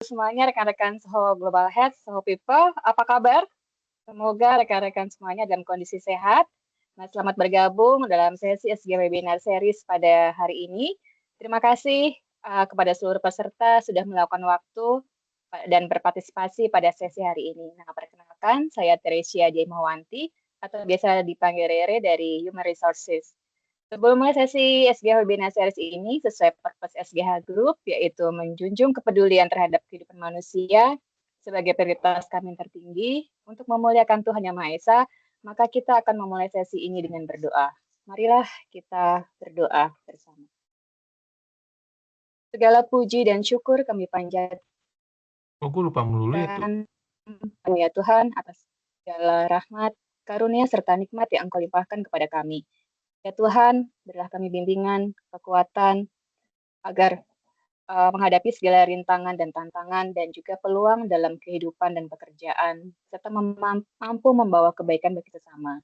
semuanya, rekan-rekan Soho Global Health, Soho People, apa kabar? Semoga rekan-rekan semuanya dalam kondisi sehat. Nah, selamat bergabung dalam sesi SG Webinar Series pada hari ini. Terima kasih kepada seluruh peserta sudah melakukan waktu dan berpartisipasi pada sesi hari ini. Nah, perkenalkan, saya Teresia Jaimawanti, atau biasa dipanggil Rere dari Human Resources. Sebelum mulai sesi SGH Webinar Series ini, sesuai purpose SGH Group, yaitu menjunjung kepedulian terhadap kehidupan manusia sebagai prioritas kami yang tertinggi, untuk memuliakan Tuhan Yang Maha Esa, maka kita akan memulai sesi ini dengan berdoa. Marilah kita berdoa bersama. Segala puji dan syukur kami panjatkan. Aku lupa melulu ya tuh. Ya Tuhan, atas segala rahmat, karunia, serta nikmat yang Engkau limpahkan kepada kami. Ya Tuhan, berilah kami bimbingan, kekuatan, agar menghadapi segala rintangan dan tantangan dan juga peluang dalam kehidupan dan pekerjaan, serta mampu membawa kebaikan bagi sesama.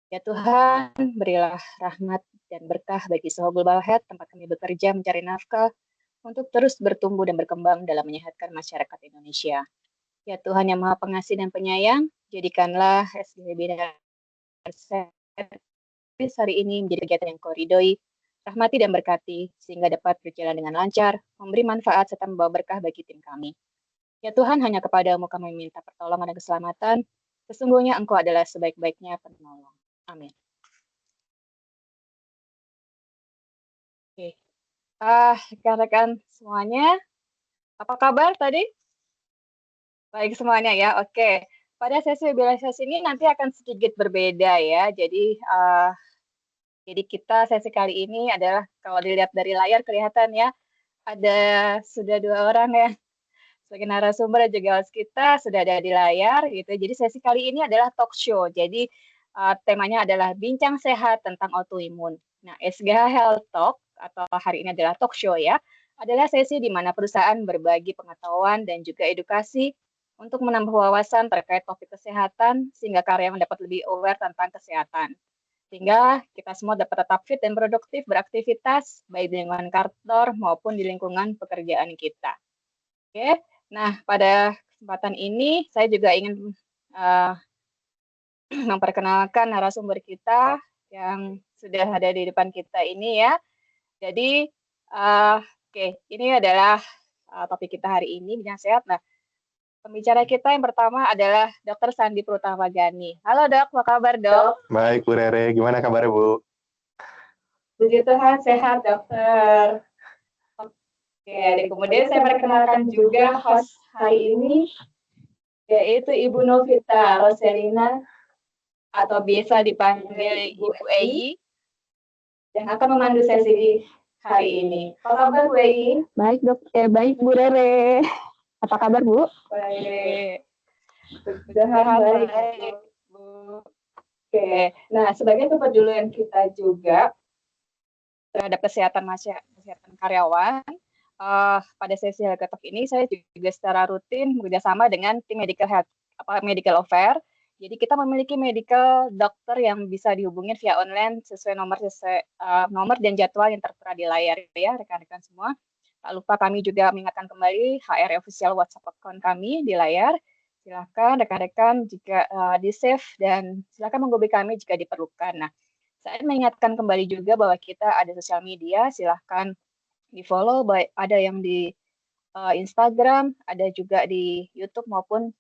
Ya Tuhan, berilah rahmat dan berkah bagi Soho Global Health, tempat kami bekerja mencari nafkah, untuk terus bertumbuh dan berkembang dalam menyehatkan masyarakat Indonesia. Ya Tuhan yang Maha Pengasih dan Penyayang, jadikanlah SGB hari ini menjadi kegiatan yang Kau ridhoi, rahmati dan berkati, sehingga dapat berjalan dengan lancar, memberi manfaat, serta membawa berkah bagi tim kami. Ya Tuhan, hanya kepadamu kami meminta pertolongan dan keselamatan, sesungguhnya Engkau adalah sebaik-baiknya penolong. Amin. Oke. Rekan-rekan semuanya, apa kabar tadi? Baik semuanya ya, oke. Pada sesi webinar sesi ini nanti akan sedikit berbeda ya, jadi kita sesi kali ini adalah, kalau dilihat dari layar kelihatan ya, ada sudah 2 orang ya, sebagai narasumber dan juga host kita sudah ada di layar gitu. Jadi sesi kali ini adalah talk show. Jadi temanya adalah bincang sehat tentang autoimun. Nah, SGH Health Talk atau hari ini adalah talk show ya, adalah sesi di mana perusahaan berbagi pengetahuan dan juga edukasi untuk menambah wawasan terkait topik kesehatan sehingga karyawan dapat lebih aware tentang kesehatan. Sehingga kita semua dapat tetap fit dan produktif beraktivitas baik di lingkungan kantor maupun di lingkungan pekerjaan kita. Oke, nah pada kesempatan ini saya juga ingin memperkenalkan narasumber kita yang sudah ada di depan kita ini ya. Jadi, ini adalah topik kita hari ini, bincang sehat. Nah, pembicara kita yang pertama adalah Dr. Sandi Purutama-Gani. Halo dok, apa kabar dok? Baik Bu Rere, gimana kabarnya Bu? Puji Tuhan, sehat dokter. Oke, kemudian saya perkenalkan juga host hari ini, yaitu Ibu Novita Roselina, atau biasa dipanggil Ibu Ei, yang akan memandu sesi hari ini. Apa kabar Bu Ei? Baik dok, baik Bu Rere. Apa kabar Bu? Baik. Baik Bu. Oke, nah sebagai kepedulian kita juga terhadap kesehatan karyawan, pada sesi Health Talk ini saya juga secara rutin bekerjasama dengan tim medical affair. Jadi kita memiliki medical dokter yang bisa dihubungin via online sesuai nomor dan jadwal yang tertera di layar ya rekan-rekan semua. Tak lupa kami juga mengingatkan kembali HR official WhatsApp account kami di layar. Silakan rekan-rekan jika di-save dan silakan menghubungi kami jika diperlukan. Nah, saya mengingatkan kembali juga bahwa kita ada sosial media, silahkan di-follow, baik ada yang di Instagram, ada juga di YouTube maupun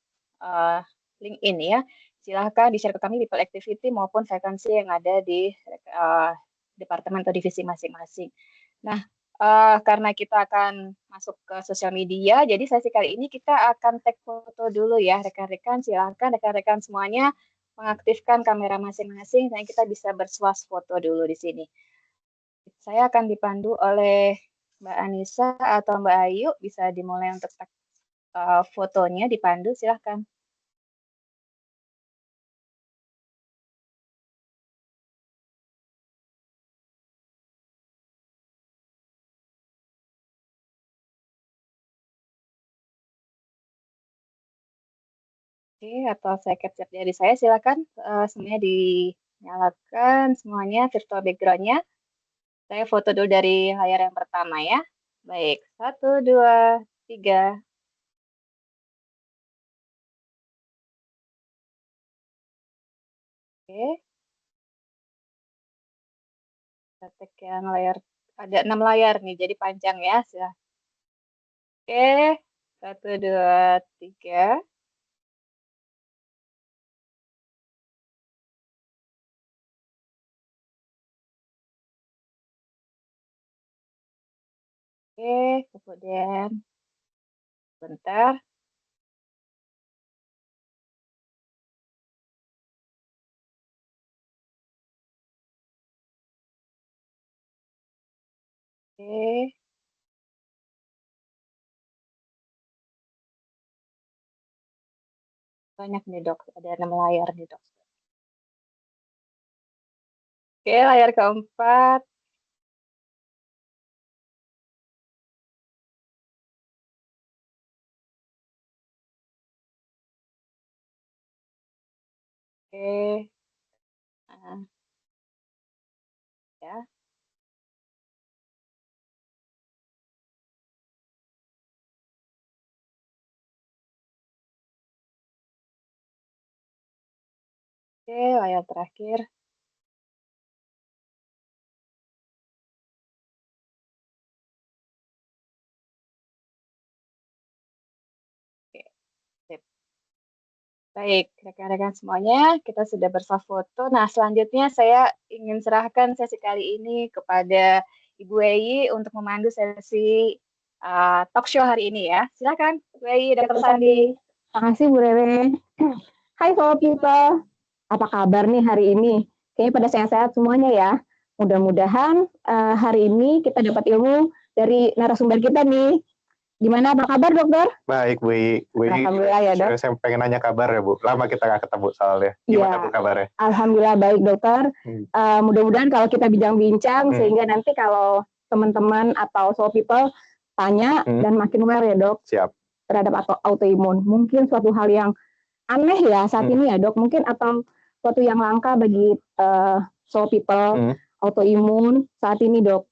LinkedIn ya. Silahkan di-share ke kami people activity maupun vakansi yang ada di departemen atau divisi masing-masing. Nah, karena kita akan masuk ke sosial media, jadi sesi kali ini kita akan take foto dulu ya rekan-rekan. Silahkan rekan-rekan semuanya mengaktifkan kamera masing-masing dan kita bisa bersuah foto dulu di sini. Saya akan dipandu oleh Mbak Anissa atau Mbak Ayu, bisa dimulai untuk fotonya dipandu, silahkan. Oke, atau saya capture dari saya, silakan semuanya dinyalakan, semuanya virtual background-nya. Saya foto dulu dari layar yang pertama ya. Baik, 1, 2, 3. Oke, kita cek yang layar. Ada 6 layar nih, jadi panjang ya. Oke, 1, 2, 3. Oke, kemudian bentar. Oke, banyak nih dok, ada 6 layar nih dok. Oke, layar keempat. Oke, nah, ya. Oke, layar terakhir. Oke, sip. Baik, rekan-rekan semuanya, kita sudah bersuah foto. Nah, selanjutnya saya ingin serahkan sesi kali ini kepada Ibu Weyi untuk memandu sesi talk show hari ini ya. Silakan, Bu Weyi, Dr. Sandi. Makasih Bu Rere. Hai Soul People, apa kabar nih hari ini? Kayaknya pada sehat-sehat semuanya ya. Mudah-mudahan hari ini kita dapat ilmu dari narasumber kita nih. Gimana, apa kabar dokter? Baik, Bu. Alhamdulillah ya dok. Saya pengen nanya kabar ya, Bu. Lama kita nggak ketemu soalnya. Gimana Bu kabarnya? Alhamdulillah baik dokter. Mudah-mudahan kalau kita bincang-bincang sehingga nanti kalau teman-teman atau Soul People tanya dan makin aware ya dok. Siap. Terhadap autoimun. Mungkin suatu hal yang aneh ya saat ini ya dok. Mungkin atau suatu yang langka bagi Soul People autoimun saat ini dok.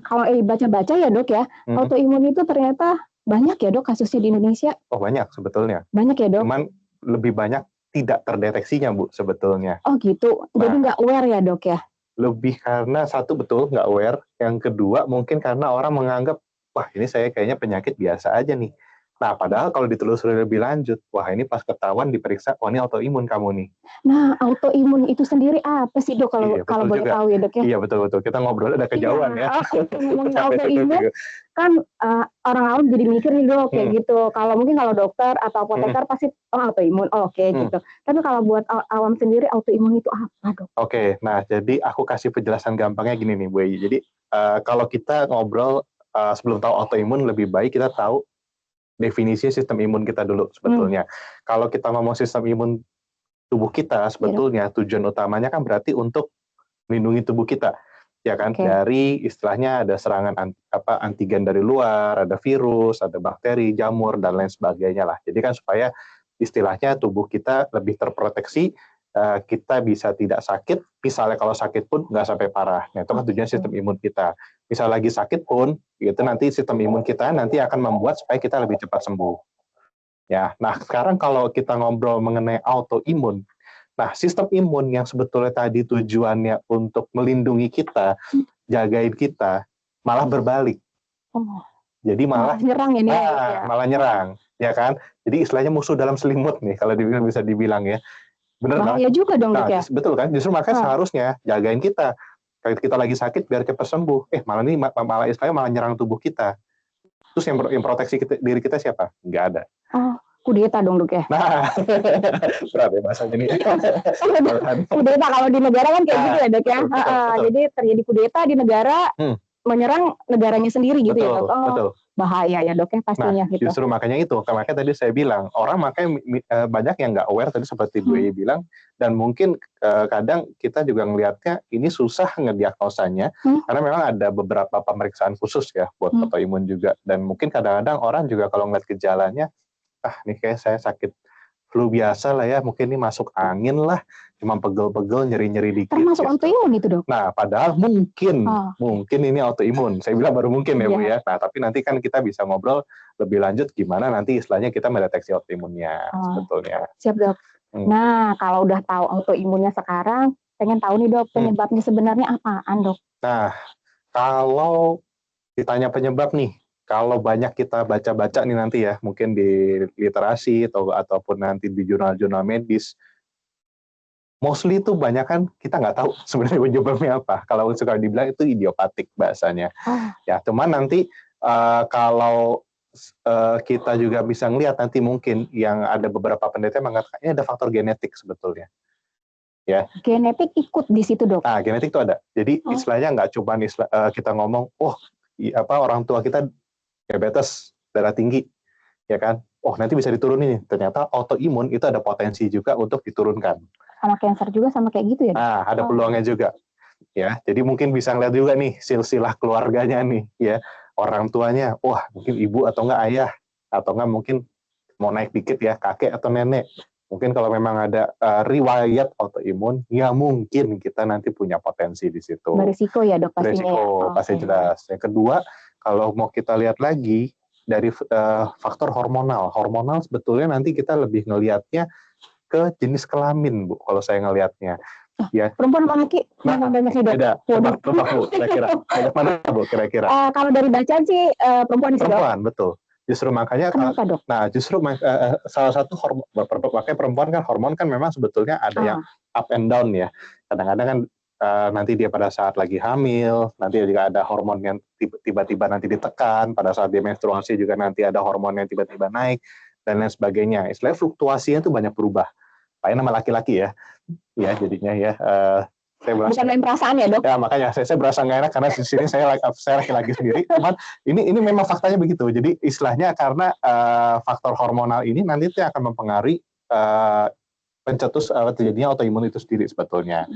Kalau baca-baca ya dok ya, autoimun itu ternyata banyak ya dok kasusnya di Indonesia. Oh banyak sebetulnya. Banyak ya dok. Cuman lebih banyak tidak terdeteksinya Bu sebetulnya. Oh gitu, jadi nggak aware ya dok ya? Lebih karena satu betul nggak aware, yang kedua mungkin karena orang menganggap, wah ini saya kayaknya penyakit biasa aja nih. Nah, padahal kalau ditelusuri lebih lanjut, wah ini pas ketahuan diperiksa, wah ini autoimun kamu nih. Nah, autoimun itu sendiri apa sih dok kalau boleh tahu ya dok ya? Iya betul-betul, kita ngobrol ada kejauhan ya. Ngomongin autoimun, kan orang awam jadi mikir nih dok kayak gitu. Kalau mungkin kalau dokter atau apoteker pasti autoimun, oke, gitu. Tapi kalau buat awam sendiri autoimun itu apa dok? Oke, nah jadi aku kasih penjelasan gampangnya gini nih Bu Ei. Jadi kalau kita ngobrol sebelum tahu autoimun, lebih baik kita tahu definisi sistem imun kita dulu sebetulnya. Kalau kita ngomong sistem imun tubuh kita sebetulnya tujuan utamanya kan berarti untuk melindungi tubuh kita, ya kan? Dari istilahnya ada serangan antigen dari luar, ada virus, ada bakteri, jamur dan lain sebagainya lah. Jadi kan supaya istilahnya tubuh kita lebih terproteksi, kita bisa tidak sakit. Misalnya kalau sakit pun nggak sampai parah. Nah itu kan tujuan sistem imun kita. Misal lagi sakit pun, itu nanti sistem imun kita nanti akan membuat supaya kita lebih cepat sembuh. Ya, nah sekarang kalau kita ngobrol mengenai autoimun, nah sistem imun yang sebetulnya tadi tujuannya untuk melindungi kita, jagain kita, malah berbalik. Jadi malah nyerang ini. Malah nyerang, ya kan? Jadi istilahnya musuh dalam selimut nih, kalau bisa dibilang ya. Bener bahaya juga dong dok ya. Betul kan? Justru makanya seharusnya jagain kita. Kalau kita lagi sakit biar cepat sembuh. Malah istilahnya malah nyerang tubuh kita. Terus yang proteksi diri kita siapa? Nggak ada. Oh, kudeta dong dok ya. Nah, berat ya bahasanya ini. Kudeta kalau di negara kan kayak gitu ya dok ya. Betul. Jadi terjadi kudeta di negara menyerang negaranya sendiri gitu ya dok. Betul. Bahaya ya dok ya pastinya. Nah, justru makanya itu, makanya tadi saya bilang orang makanya banyak yang nggak aware tadi seperti Bu Ei bilang, dan mungkin kadang kita juga ngelihatnya ini susah ngediagnosanya karena memang ada beberapa pemeriksaan khusus ya buat autoimun juga, dan mungkin kadang-kadang orang juga kalau ngeliat gejalanya, nih kayak saya sakit flu biasa lah ya, mungkin ini masuk angin lah, cuma pegel-pegel, nyeri-nyeri dikit. Termasuk autoimun itu dok? Nah, padahal mungkin ini autoimun. Saya bilang baru mungkin ya Bu ya. Nah, tapi nanti kan kita bisa ngobrol lebih lanjut gimana nanti istilahnya kita mendeteksi autoimunnya sebetulnya. Siap dok. Nah, kalau udah tahu autoimunnya sekarang, pengen tahu nih dok, penyebabnya sebenarnya apaan dok? Nah, kalau ditanya penyebab nih, kalau banyak kita baca-baca nih nanti ya, mungkin di literasi ataupun nanti di jurnal-jurnal medis, mostly itu banyak kan kita nggak tahu sebenarnya penyebabnya apa. Kalau suka dibilang itu idiopatik bahasanya. Ya, cuman nanti kalau kita juga bisa ngelihat nanti mungkin yang ada beberapa penelitian mengatakan ini ada faktor genetik sebetulnya. Ya. Genetik ikut di situ dok? Nah, genetik itu ada. Jadi istilahnya nggak cuma kita ngomong, orang tua kita diabetes, darah tinggi, ya kan? Oh, nanti bisa diturunin nih. Ternyata autoimun itu ada potensi juga untuk diturunkan. Sama cancer juga sama kayak gitu ya? Nah, ada peluangnya juga. Ya, jadi mungkin bisa ngeliat juga nih silsilah keluarganya nih, ya. Orang tuanya, wah mungkin ibu atau enggak ayah, atau enggak mungkin mau naik dikit ya kakek atau nenek. Mungkin kalau memang ada riwayat autoimun, ya mungkin kita nanti punya potensi di situ. Berisiko ya dok pastinya. Berisiko, pasti jelas. Yang kedua, kalau mau kita lihat lagi dari faktor hormonal. Hormonal sebetulnya nanti kita lebih ngelihatnya ke jenis kelamin, Bu, kalau saya ngelihatnya. Ya. Perempuan apa laki? Nah, beda. Tebak Bu, kira-kira. Mana Bu, kira-kira? Kalau dari bacaan sih perempuan sih, Perempuan, betul. Justru makanya. Kenapa dok? Nah, justru salah satu hormon, makanya perempuan kan hormon kan memang sebetulnya ada yang up and down ya. Kadang-kadang kan nanti dia pada saat lagi hamil, nanti juga ada hormon yang tiba-tiba nanti ditekan, pada saat dia menstruasi juga nanti ada hormon yang tiba-tiba naik, dan lain sebagainya. Istilahnya fluktuasinya itu banyak berubah. Paling nama laki-laki ya jadinya ya. Saya berasa, bukan main perasaan ya dok? Ya makanya saya berasa nggak enak karena di sini saya laki-laki sendiri. Cuman ini memang faktanya begitu. Jadi istilahnya karena faktor hormonal ini nanti itu akan mempengaruhi pencetus terjadinya autoimun itu sendiri sebetulnya.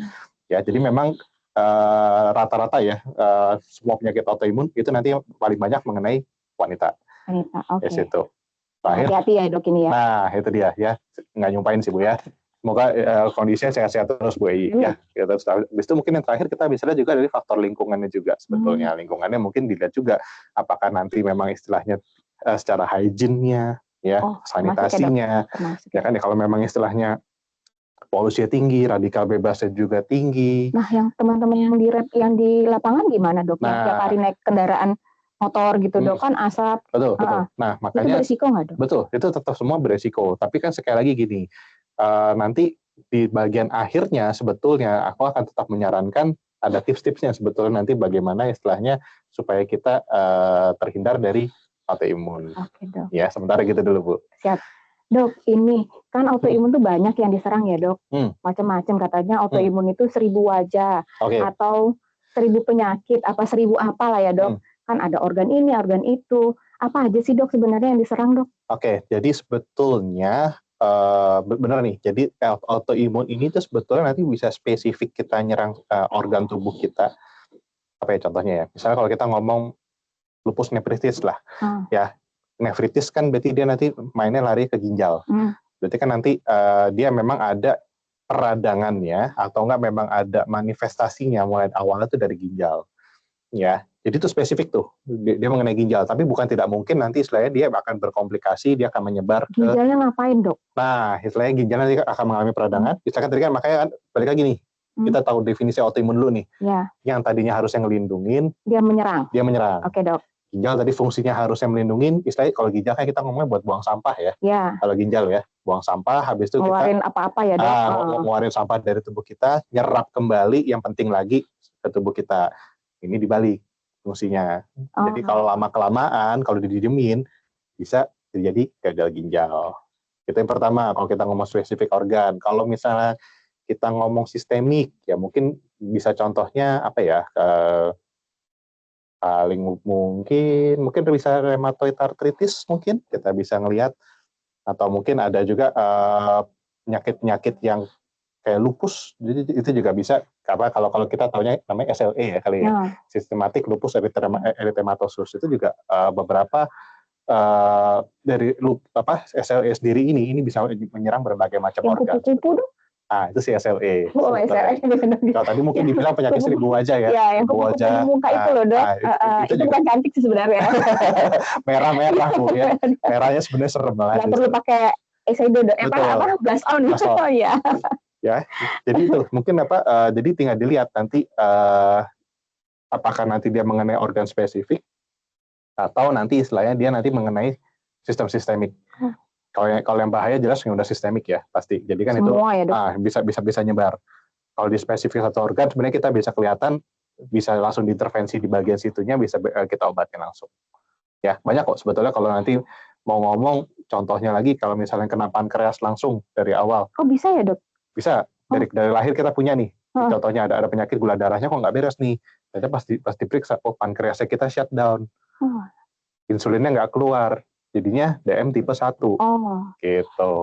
Ya jadi memang rata-rata ya semua penyakit autoimun itu nanti paling banyak mengenai wanita. Wanita, oke. Yes, itu. Hati-hati ya dok ini ya. Nah itu dia ya, nggak nyumpain sih Bu ya. Semoga kondisinya sehat-sehat terus Bu Ei. Ya. Terus habis itu mungkin yang terakhir kita bisa lihat juga dari faktor lingkungannya juga sebetulnya. Lingkungannya mungkin dilihat juga apakah nanti memang istilahnya secara hygiene-nya, ya, sanitasinya. Ya kan ya kalau memang istilahnya polusinya tinggi, radikal bebasnya juga tinggi. Nah yang teman-teman yang di lapangan gimana dok? Yang tiap hari naik kendaraan motor gitu dok kan asap. Betul. Nah makanya. Itu beresiko nggak dok? Betul, itu tetap semua beresiko. Tapi kan sekali lagi gini, nanti di bagian akhirnya sebetulnya aku akan tetap menyarankan ada tips-tipsnya sebetulnya nanti bagaimana istilahnya supaya kita terhindar dari autoimun. Oke dok. Ya sementara gitu dulu Bu. Siap. Dok, ini kan autoimun tuh banyak yang diserang ya dok. Macam-macam katanya autoimun itu 1000 wajah atau 1000 penyakit apa 1000 apa lah ya dok. Kan ada organ ini, organ itu. Apa aja sih dok sebenarnya yang diserang dok? Oke, jadi sebetulnya benar nih. Jadi autoimun ini tuh sebetulnya nanti bisa spesifik kita nyerang organ tubuh kita. Apa ya contohnya ya? Misalnya kalau kita ngomong lupus nephritis lah, ya nephritis kan berarti dia nanti mainnya lari ke ginjal. Berarti kan nanti dia memang ada peradangannya atau enggak memang ada manifestasinya mulai awalnya tuh dari ginjal. Ya, jadi itu spesifik tuh dia mengenai ginjal, tapi bukan tidak mungkin nanti istilahnya dia akan berkomplikasi, dia akan menyebar ke ginjalnya ngapain dok? Nah, istilahnya ginjal nanti akan mengalami peradangan. Misalkan tadi kan makanya kan balik lagi nih, kita tahu definisi autoimun dulu nih. Ya. Yang tadinya harusnya ngelindungin, dia menyerang. Oke dok. Ginjal tadi fungsinya harusnya melindungin, istilahnya kalau ginjal kan kita ngomongnya buat buang sampah ya. Kalau ginjal ya, buang sampah, habis itu ngeluarin apa-apa ya dok. Ngeluarin sampah dari tubuh kita, nyerap kembali yang penting lagi ke tubuh kita. Ini dibalik fungsinya. Jadi kalau lama-kelamaan, kalau didiemin, bisa terjadi gagal ginjal. Itu yang pertama, kalau kita ngomong spesifik organ. Kalau misalnya kita ngomong sistemik, ya mungkin bisa contohnya apa ya, paling mungkin bisa rheumatoid arthritis mungkin, kita bisa ngelihat. Atau mungkin ada juga penyakit-penyakit yang kayak lupus, itu juga bisa. Karena kalau kita taunya namanya SLE ya kali ya, sistematik lupus erythematosus itu juga beberapa dari SLE sendiri ini bisa menyerang berbagai macam organ. Kupu-kupu dong? Itu si SLE. SLE. Kalau tadi mungkin dibilang penyakit 1000 wajah ya. Ya, yang kupu-kupu muka itu loh dok. Itu bukan cantik sih sebenarnya. Merah-merah Bu ya. Merahnya sebenarnya serem banget. Nggak perlu pakai shadow dok, Betul. blush on Blush gitu. on. Oh ya. Ya, jadi itu mungkin jadi tinggal dilihat nanti apakah nanti dia mengenai organ spesifik atau nanti istilahnya dia nanti mengenai sistem sistemik. Kalau yang bahaya jelas yang udah sistemik ya pasti. Jadi kan Semua ya, dok? bisa nyebar. Kalau di spesifik satu organ sebenarnya kita bisa kelihatan, bisa langsung diintervensi di bagian situnya, bisa kita obatin langsung. Ya banyak kok sebetulnya kalau nanti mau ngomong contohnya lagi kalau misalnya kena pankreas langsung dari awal. Oh bisa ya dok? Bisa dari lahir kita punya nih. Contohnya ada penyakit gula darahnya kok nggak beres nih. Ternyata pas diperiksa, pankreasnya kita shutdown. Insulinnya nggak keluar. Jadinya DM tipe 1. Gitu.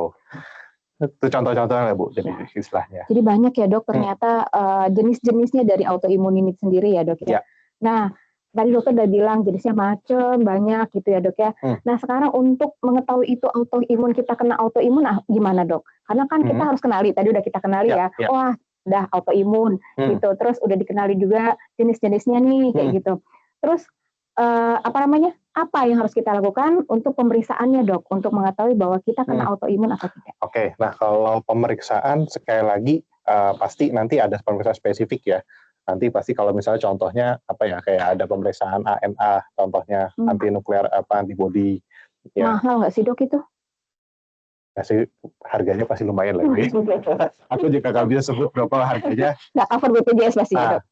Itu contoh-contohnya Bu, jadi istilahnya. Jadi banyak ya dok ternyata jenis-jenisnya dari autoimun ini sendiri ya dok ya. Nah, tadi dokter udah bilang jenisnya macam banyak gitu ya dok ya. Nah sekarang untuk mengetahui itu autoimun, kita kena autoimun gimana dok? Karena kan kita harus kenali, tadi udah kita kenali ya. Wah udah autoimun gitu. Terus udah dikenali juga jenis-jenisnya nih kayak gitu. Terus apa yang harus kita lakukan untuk pemeriksaannya dok, untuk mengetahui bahwa kita kena autoimun atau tidak? Oke, nah kalau pemeriksaan sekali lagi pasti nanti ada pemeriksaan spesifik ya. Nanti pasti kalau misalnya contohnya kayak ada pemeriksaan ANA, contohnya antinuklear antibody. Ya. Mahal nggak sih dok itu? Pasti harganya pasti lumayan lah. Aku juga nggak bisa sebut berapa harganya. Nggak cover BPJS pasti ya dok?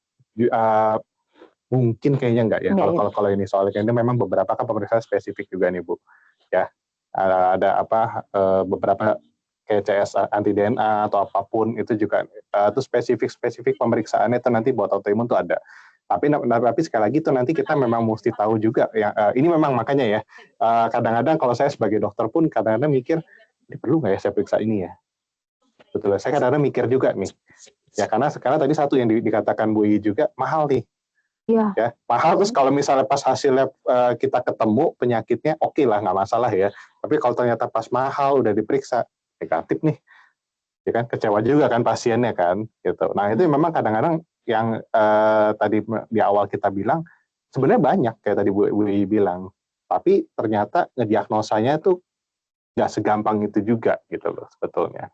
Mungkin kayaknya enggak ya. Kalau ini soalnya ini memang beberapa kan pemeriksaan spesifik juga nih Bu. Ya, ada beberapa kayak CS anti DNA atau apapun itu juga itu spesifik pemeriksaannya itu nanti buat autoimun tuh ada. Tapi sekali lagi itu nanti kita memang mesti tahu juga ya. Ini memang makanya ya. Kadang-kadang kalau saya sebagai dokter pun kadang-kadang mikir ini perlu nggak ya saya periksa ini ya. Betul. Saya kadang-kadang mikir juga nih. Ya karena tadi satu yang dikatakan Bu I juga mahal nih. Iya. Ya, mahal. Terus kalau misalnya pas hasilnya kita ketemu penyakitnya, oke lah nggak masalah ya. Tapi kalau ternyata pas mahal udah diperiksa negatif nih, ya kan kecewa juga kan pasiennya kan, gitu. Nah itu memang kadang-kadang yang tadi di awal kita bilang sebenarnya banyak kayak tadi Bu I bilang, tapi ternyata ngediagnosanya tuh nggak segampang itu juga gitu loh sebetulnya.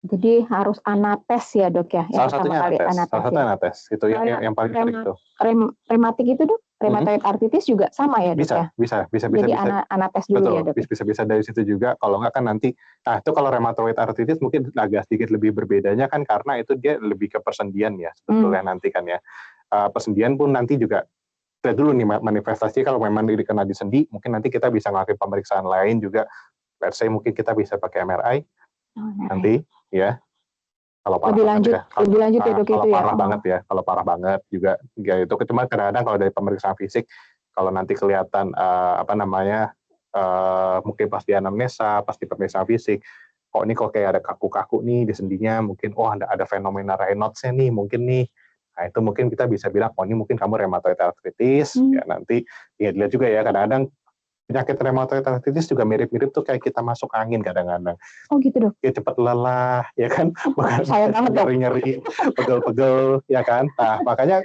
Jadi harus anates ya dok ya? Salah satunya anates. Itu yang paling sering tuh. Rematik itu dok? Rheumatoid arthritis juga sama ya dok ya? Bisa. Jadi anates dulu. Betul, ya dok? bisa dari situ juga. Kalau nggak kan nanti, nah itu kalau rheumatoid arthritis mungkin agak sedikit lebih berbedanya kan karena itu dia lebih ke persendian ya sebetulnya nanti kan ya. Persendian pun nanti juga lihat dulu nih manifestasi kalau memang kena di sendi, mungkin nanti kita bisa ngelakuin pemeriksaan lain juga. Let's say mungkin kita bisa pakai MRI nanti ya. Kalau parah lebih lanjut ya dok itu ya. Kalau parah banget juga ya itu. Cuma kadang-kadang kalau dari pemeriksaan fisik kalau nanti kelihatan mungkin pas di anamnesa, pas di pemeriksaan fisik, kok kayak ada kaku-kaku nih di sendinya, mungkin ada fenomena Raynaud's-nya nih mungkin nih. Nah itu mungkin kita bisa bilang ini mungkin kamu rheumatoid arthritis. Ya nanti dilihat juga ya kadang-kadang penyakit rheumatoid arthritis juga mirip-mirip tuh kayak kita masuk angin kadang-kadang. Oh gitu dok. Ya cepat lelah, ya kan? Saya banget dok. Nyeri-nyeri, pegel-pegel, ya kan? Nah makanya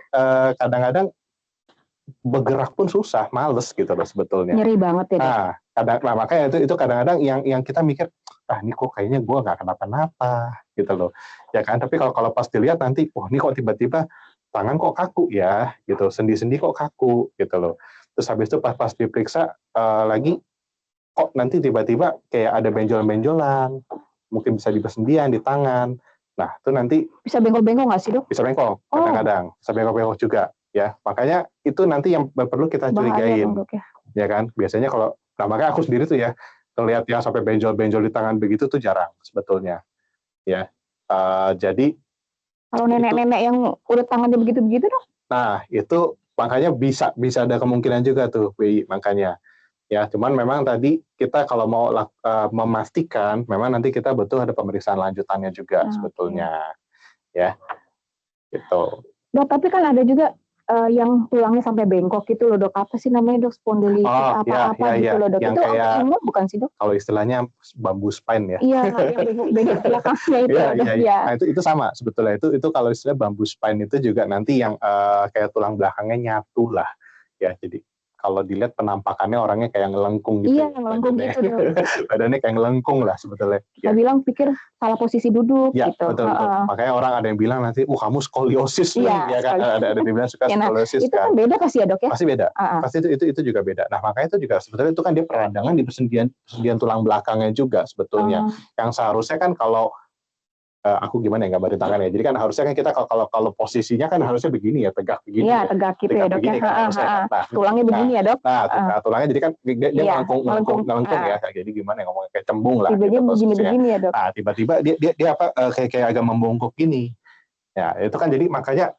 kadang-kadang bergerak pun susah, males gitu loh sebetulnya. Nyeri banget ya dok. Nah makanya itu kadang-kadang yang kita mikir, ini kok kayaknya gue nggak kenapa-napa gitu loh, ya kan? Tapi kalau pas dilihat nanti, ini kok tiba-tiba tangan kok kaku ya, gitu, sendi-sendi kok kaku gitu loh. Terus habis itu pas diperiksa lagi, kok nanti tiba-tiba kayak ada benjol-benjolan, mungkin bisa di persendian, di tangan. Nah itu nanti bisa bengkok-bengkok nggak sih dok? Bisa bengkok, kadang-kadang bisa bengkok-bengkok juga. Ya, makanya itu nanti yang perlu kita curigain, ya kan? Biasanya makanya aku sendiri tuh ya, ngelihat yang sampai benjol-benjol di tangan begitu tuh jarang sebetulnya, ya. Jadi kalau nenek-nenek yang udah tangannya begitu-begitu dong? Nah itu makanya bisa ada kemungkinan juga tuh, makanya. Ya, cuman memang tadi kita kalau mau memastikan, memang nanti kita betul ada pemeriksaan lanjutannya juga sebetulnya, ya. Gitu. Dok, tapi kan ada juga yang tulangnya sampai bengkok gitu loh dok, apa sih namanya dok, spondilitis gitu loh dok, yang itu autoimun bukan sih dok? Kalau istilahnya bambu spine ya. Iya, yang bengkok belakangnya itu. Nah itu sama sebetulnya, itu kalau istilah bambu spine itu juga nanti yang kayak tulang belakangnya nyatu lah, ya jadi kalau dilihat penampakannya orangnya kayak ngelengkung gitu. Iya, ngelengkung gitu, Dok. Badannya kayak ngelengkung lah sebetulnya. Kita bilang pikir salah posisi duduk Ya, gitu. betul. Makanya orang ada yang bilang nanti, kamu skoliosis nih, Iya, ya kan? Ada yang bilang suka Ya, nah, skoliosis itu kan beda pasti ya, Dok ya? Pasti beda. Pasti itu juga beda. Nah, makanya itu juga sebetulnya itu kan dia peradangan di persendian tulang belakangnya juga sebetulnya. Yang seharusnya kan kalau aku gimana ya gambarin tangannya. Jadi kan harusnya kan kita kalau posisinya kan harusnya begini ya, tegak begini. Iya, tegak gitu ya, Dok ya. Kan, nah, tulangnya begini ya, Dok. Nah, tulangnya jadi kan dia ngelengkung ya. Jadi gimana ya ngomongnya, kayak cembung lah. Tiba-tiba gitu, begini-begini ya, Dok. Nah, tiba-tiba dia apa kayak agak membungkuk gini. Ya, itu kan jadi makanya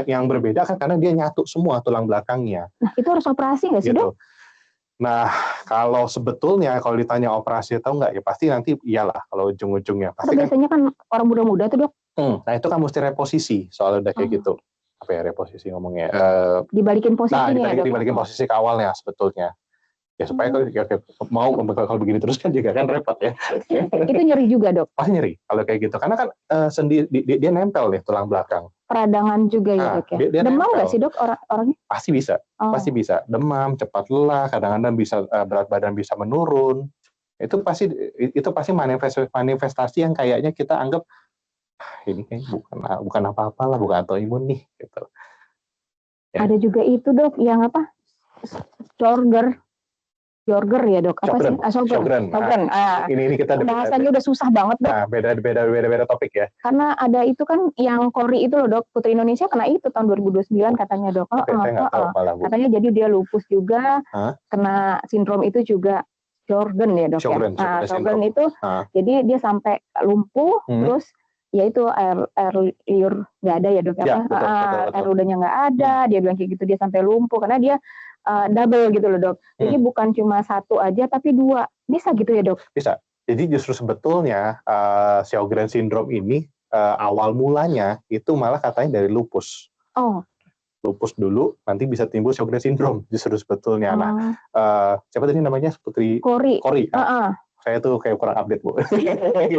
yang berbeda kan karena dia nyatu semua tulang belakangnya. Nah, itu harus operasi nggak sih, Gitu. Dok? Nah, kalau sebetulnya kalau ditanya operasi atau enggak, ya pasti nanti iyalah kalau ujung-ujungnya. Pasti Karena biasanya kan orang muda-muda tuh, Dok. Nah, itu kan mesti reposisi soalnya udah kayak gitu. Apa ya reposisi ngomongnya? Dibalikin posisinya ya, Dok. Dibalikin posisi ke awalnya sebetulnya. Ya supaya kalau begini terus kan juga kan repot ya. Itu nyeri juga, Dok? Pasti nyeri kalau kayak gitu. Karena kan dia nempel nih tulang belakang. Peradangan juga ya, Dok ya? Demam nggak sih, Dok, orangnya? Pasti bisa. Pasti bisa. Demam, cepat lelah, kadang-kadang bisa berat badan bisa menurun. Itu pasti manifestasi yang kayaknya kita anggap ini kayak bukan apa-apa lah, bukan autoimun nih gitu. Ya. Ada juga itu, Dok, yang apa? Sjogren ya, Dok? Apa sih? Sjogren. Ini kita bahasanya udah susah banget, Dok. Nah, beda topik ya. Karena ada itu kan yang Kori itu loh, Dok. Putri Indonesia kena itu tahun 2029 katanya, Dok. Saya nggak tahu malah, Bu. Katanya jadi dia lupus juga, kena sindrom itu juga Sjogren ya, Dok. Sjogren itu jadi dia sampai lumpuh, terus ya itu air liur nggak ada ya, Dok. Ya, betul. Air udahnya nggak ada, dia bilang kayak gitu, dia sampai lumpuh karena dia double gitu loh, Dok. Jadi bukan cuma satu aja tapi dua. Bisa gitu ya, Dok? Bisa. Jadi justru sebetulnya Sjogren syndrome ini awal mulanya itu malah katanya dari lupus. Lupus dulu nanti bisa timbul Sjogren syndrome justru sebetulnya. Nah, siapa tadi namanya? Putri Kori. Saya tuh kayak kurang update, Bu.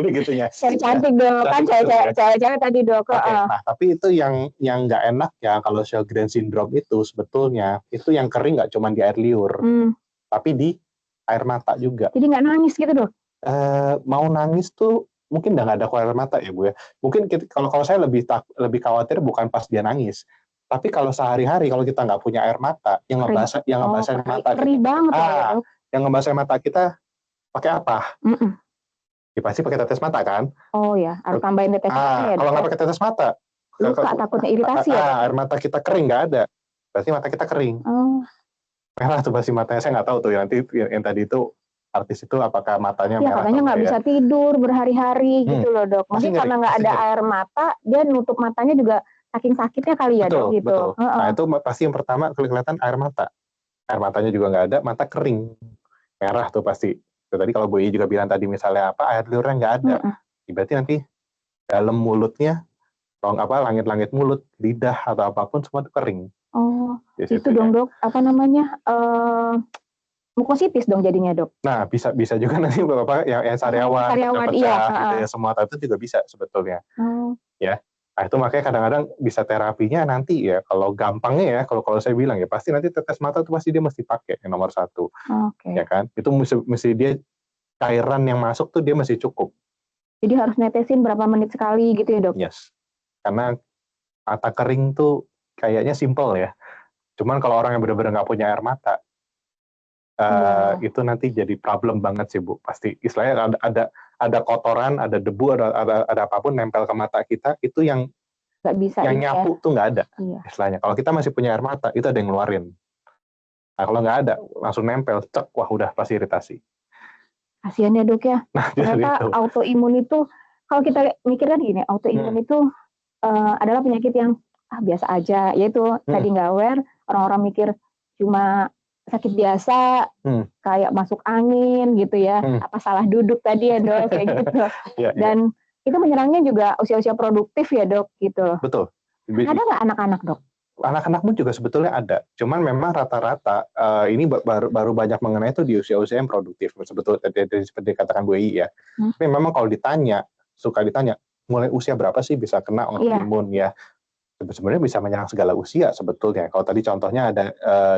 Gitunya. Cantik, Dok. Kan cewek-cewek tadi, Dok. Nah, tapi itu yang nggak enak ya kalau Sjogren syndrome itu sebetulnya itu yang kering nggak cuma di air liur, tapi di air mata juga. Jadi nggak nangis gitu, Dok? Mau nangis tuh mungkin udah nggak ada air mata ya, Bu ya. Mungkin kalau saya lebih khawatir bukan pas dia nangis, tapi kalau sehari-hari kalau kita nggak punya air mata, yang ngebasah air mata. Perih banget ya, Dok. Yang ngebasah air mata kita pakai apa? Ya pasti pakai tetes mata kan? Oh ya, harus tambahin tetes mata ya. Kalau nggak pakai tetes mata, luka takutnya iritasi ya. Air mata kita kering nggak ada, berarti mata kita kering. Merah tuh pasti matanya. Saya nggak tahu tuh nanti yang tadi itu artis itu apakah matanya merah? Katanya nggak bisa tidur berhari-hari gitu loh, Dok. Mungkin karena nggak ada air mata, dia nutup matanya juga saking sakitnya kali ya, Dok. Gitu. Betul. Nah itu pasti yang pertama kelihatan air mata. Air matanya juga nggak ada, mata kering, merah tuh pasti. Tadi kalau Bu I juga bilang tadi misalnya air liurnya nggak ada, berarti nanti dalam mulutnya, langit-langit mulut, lidah atau apapun semua itu kering. Itu dong, Dok. Apa namanya? Mukositis dong jadinya, Dok. Nah, bisa juga nanti Bapak yang sariawan, iya. Gitu ya, semua itu juga bisa sebetulnya. Ya. Nah, itu makanya kadang-kadang bisa terapinya nanti ya, kalau gampangnya ya, kalau saya bilang ya, pasti nanti tetes mata itu pasti dia mesti pakai yang nomor 1. Ya kan? Itu mesti dia, cairan yang masuk tuh dia mesti cukup. Jadi harus netesin berapa menit sekali gitu ya, Dok? Yes. Karena mata kering tuh kayaknya simple ya. Cuman kalau orang yang benar-benar nggak punya air mata, itu nanti jadi problem banget sih, Bu. Pasti istilahnya ada kotoran, ada debu, ada apapun nempel ke mata kita, itu yang nggak bisa yang nyapu tuh nggak ada. Istilahnya. Kalau kita masih punya air mata, itu ada yang ngeluarin. Nah, kalau nggak ada, langsung nempel, cek, wah udah pasti iritasi. Kasian ya, Dok ya. Nah, ternyata autoimun itu, kalau kita mikirkan gini, autoimun itu adalah penyakit yang biasa aja, yaitu tadi nggak aware, orang-orang mikir cuma sakit biasa, kayak masuk angin gitu ya, apa salah duduk tadi ya, Dok, kayak gitu. Dan itu menyerangnya juga usia-usia produktif ya, Dok, gitu. Betul. Ada nggak anak-anak, Dok? Anak-anakmu juga sebetulnya ada, cuman memang rata-rata ini baru banyak mengenai itu di usia-usia yang produktif, sebetulnya seperti katakan Bu I ya. Tapi memang kalau suka ditanya, mulai usia berapa sih bisa kena autoimun ya? sebenarnya bisa menyerang segala usia sebetulnya. Kalau tadi contohnya ada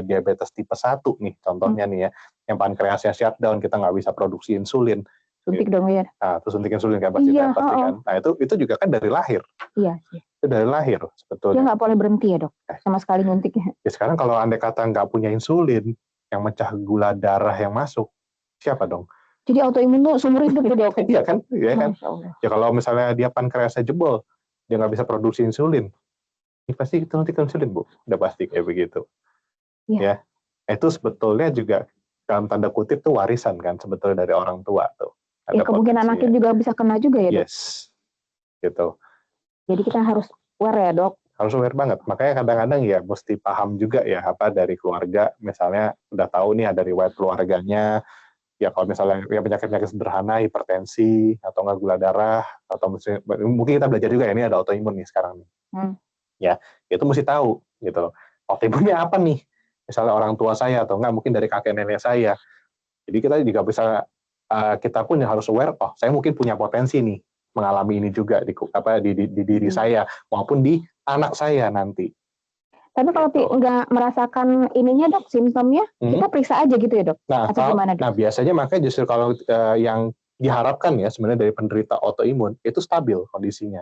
diabetes tipe 1 nih, contohnya nih ya, yang pankreasnya shutdown, kita nggak bisa produksi insulin. Suntik dong ya. Nah, terus suntik insulin kan pasti, Iya, pasti kan. Nah, itu juga kan dari lahir. Iya sih. Itu dari lahir Dia sebetulnya. nggak boleh berhenti ya dok, sama sekali nyuntiknya. Ya sekarang kalau andai kata nggak punya insulin, yang mecah gula darah yang masuk, siapa dong? Jadi autoimun tuh seumur hidup tuh dok. Iya kan? Iya kan? Masya Allah. Ya kalau misalnya dia pankreasnya jebol, dia nggak bisa produksi insulin, ini pasti itu nanti insulin Bu, udah pasti kayak begitu. Iya. Ya, itu sebetulnya juga dalam tanda kutip tuh warisan kan sebetulnya dari orang tua tuh. Ya kemungkinan anaknya juga bisa kena juga ya dok. Yes, gitu. Jadi kita harus aware ya dok. Harus aware banget. Makanya kadang-kadang ya mesti paham juga ya apa dari keluarga. Misalnya udah tahu nih ada riwayat keluarganya. Ya kalau misalnya ya penyakit-penyakit sederhana, hipertensi atau nggak gula darah atau mungkin kita belajar juga ya ini ada autoimun nih sekarang nih. Ya itu mesti tahu gitu. Autoimunnya apa nih? Misalnya orang tua saya atau enggak mungkin dari kakek nenek saya. Jadi kita juga bisa kita pun harus aware. Oh saya mungkin punya potensi nih mengalami ini juga di diri saya maupun di anak saya nanti. Tapi kalau nggak merasakan ininya dok, simptomnya, kita periksa aja gitu ya dok? Nah, biasanya makanya justru kalau yang diharapkan ya sebenarnya dari penderita autoimun, itu stabil kondisinya.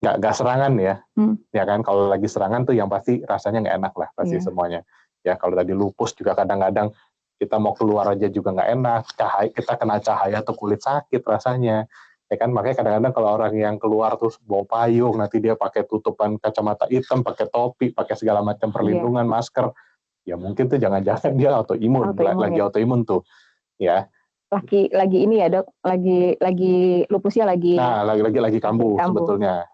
Nggak serangan ya. Ya kan, kalau lagi serangan tuh yang pasti rasanya nggak enak lah, pasti semuanya. Ya kalau tadi lupus juga kadang-kadang kita mau keluar aja juga nggak enak, kita kena cahaya atau kulit sakit rasanya. Ya kan, makanya kadang-kadang kalau orang yang keluar terus bawa payung, nanti dia pakai tutupan kacamata hitam, pakai topi, pakai segala macam perlindungan, masker, ya mungkin tuh jangan-jangan dia autoimun lagi autoimun tuh, ya. Lagi ini ya dok, lagi lupusnya lagi. Nah, lagi kambuh sebetulnya.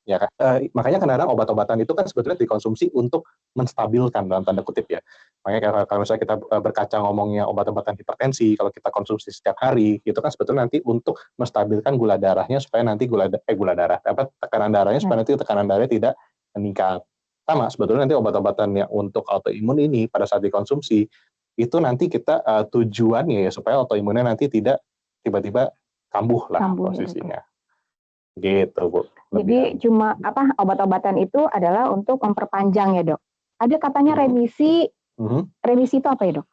Ya kan? Makanya kadang-kadang obat-obatan itu kan sebetulnya dikonsumsi untuk menstabilkan dalam tanda kutip ya. Makanya kalau misalnya kita berkaca ngomongnya obat-obatan hipertensi, kalau kita konsumsi setiap hari, itu kan sebetulnya nanti untuk menstabilkan gula darahnya supaya nanti tekanan darahnya supaya nanti tekanan darahnya tidak meningkat. Sama sebetulnya nanti obat-obatan yang untuk autoimun ini pada saat dikonsumsi itu nanti kita tujuannya ya supaya autoimunnya nanti tidak tiba-tiba kambuh lah posisinya. Gitu Bu. Jadi cuma obat-obatan itu adalah untuk memperpanjang ya dok. Ada katanya remisi. Remisi itu apa ya dok?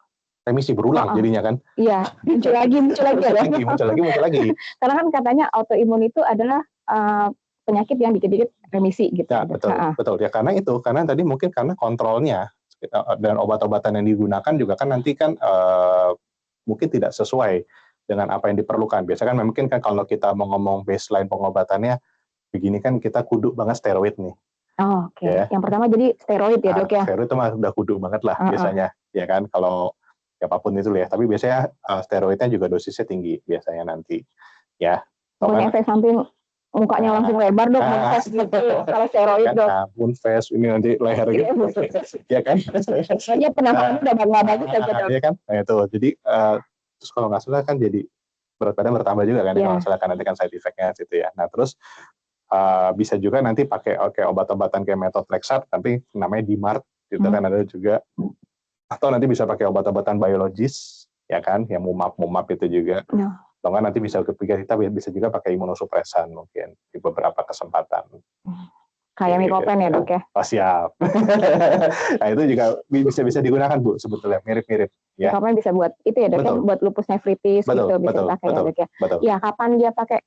Remisi berulang jadinya kan? Iya, muncul lagi ya dok. Muncul lagi. Karena kan katanya autoimun itu adalah penyakit yang dikit-dikit remisi gitu. Ya, betul. Ya karena tadi mungkin karena kontrolnya dan obat-obatan yang digunakan juga kan nanti kan mungkin tidak sesuai dengan apa yang diperlukan. Biasanya kan mungkin kan kalau kita mau ngomong baseline pengobatannya begini kan kita kudu banget steroid nih. Oh, oke. Ya. Yang pertama jadi steroid ya dok ya. Steroid itu mah udah kudu banget lah biasanya, ya kan kalau apapun itu ya. Tapi biasanya steroidnya juga dosisnya tinggi biasanya nanti, ya. Punya efek samping mukanya langsung lebar dok, moonface gitu. Kalau steroid dok. Moonface ini nanti leher gitu, ya kan? Soalnya penampakannya udah nggak bagus aja dok. Iya kan? Nah itu, jadi terus kalau nggak salah kan jadi berat badan bertambah juga kan, kalau nggak salah kan nanti kan side effect-nya situ ya. Nah terus bisa juga nanti pakai obat-obatan kayak methotrexate, tapi namanya DMARD, gitu kan ada juga. Atau nanti bisa pakai obat-obatan biologis, ya kan, yang mumap itu juga. Atau kan nanti kita bisa juga pakai imunosupresan mungkin di beberapa kesempatan. Kayak Mycopen ya dok ya? Oh siap. Nah itu juga bisa digunakan Bu, sebetulnya mirip-mirip. Ya. Mycopen bisa buat itu ya dok ya, buat lupus nefritis gitu bisa pakai ya dok ya. Ya kapan dia pakai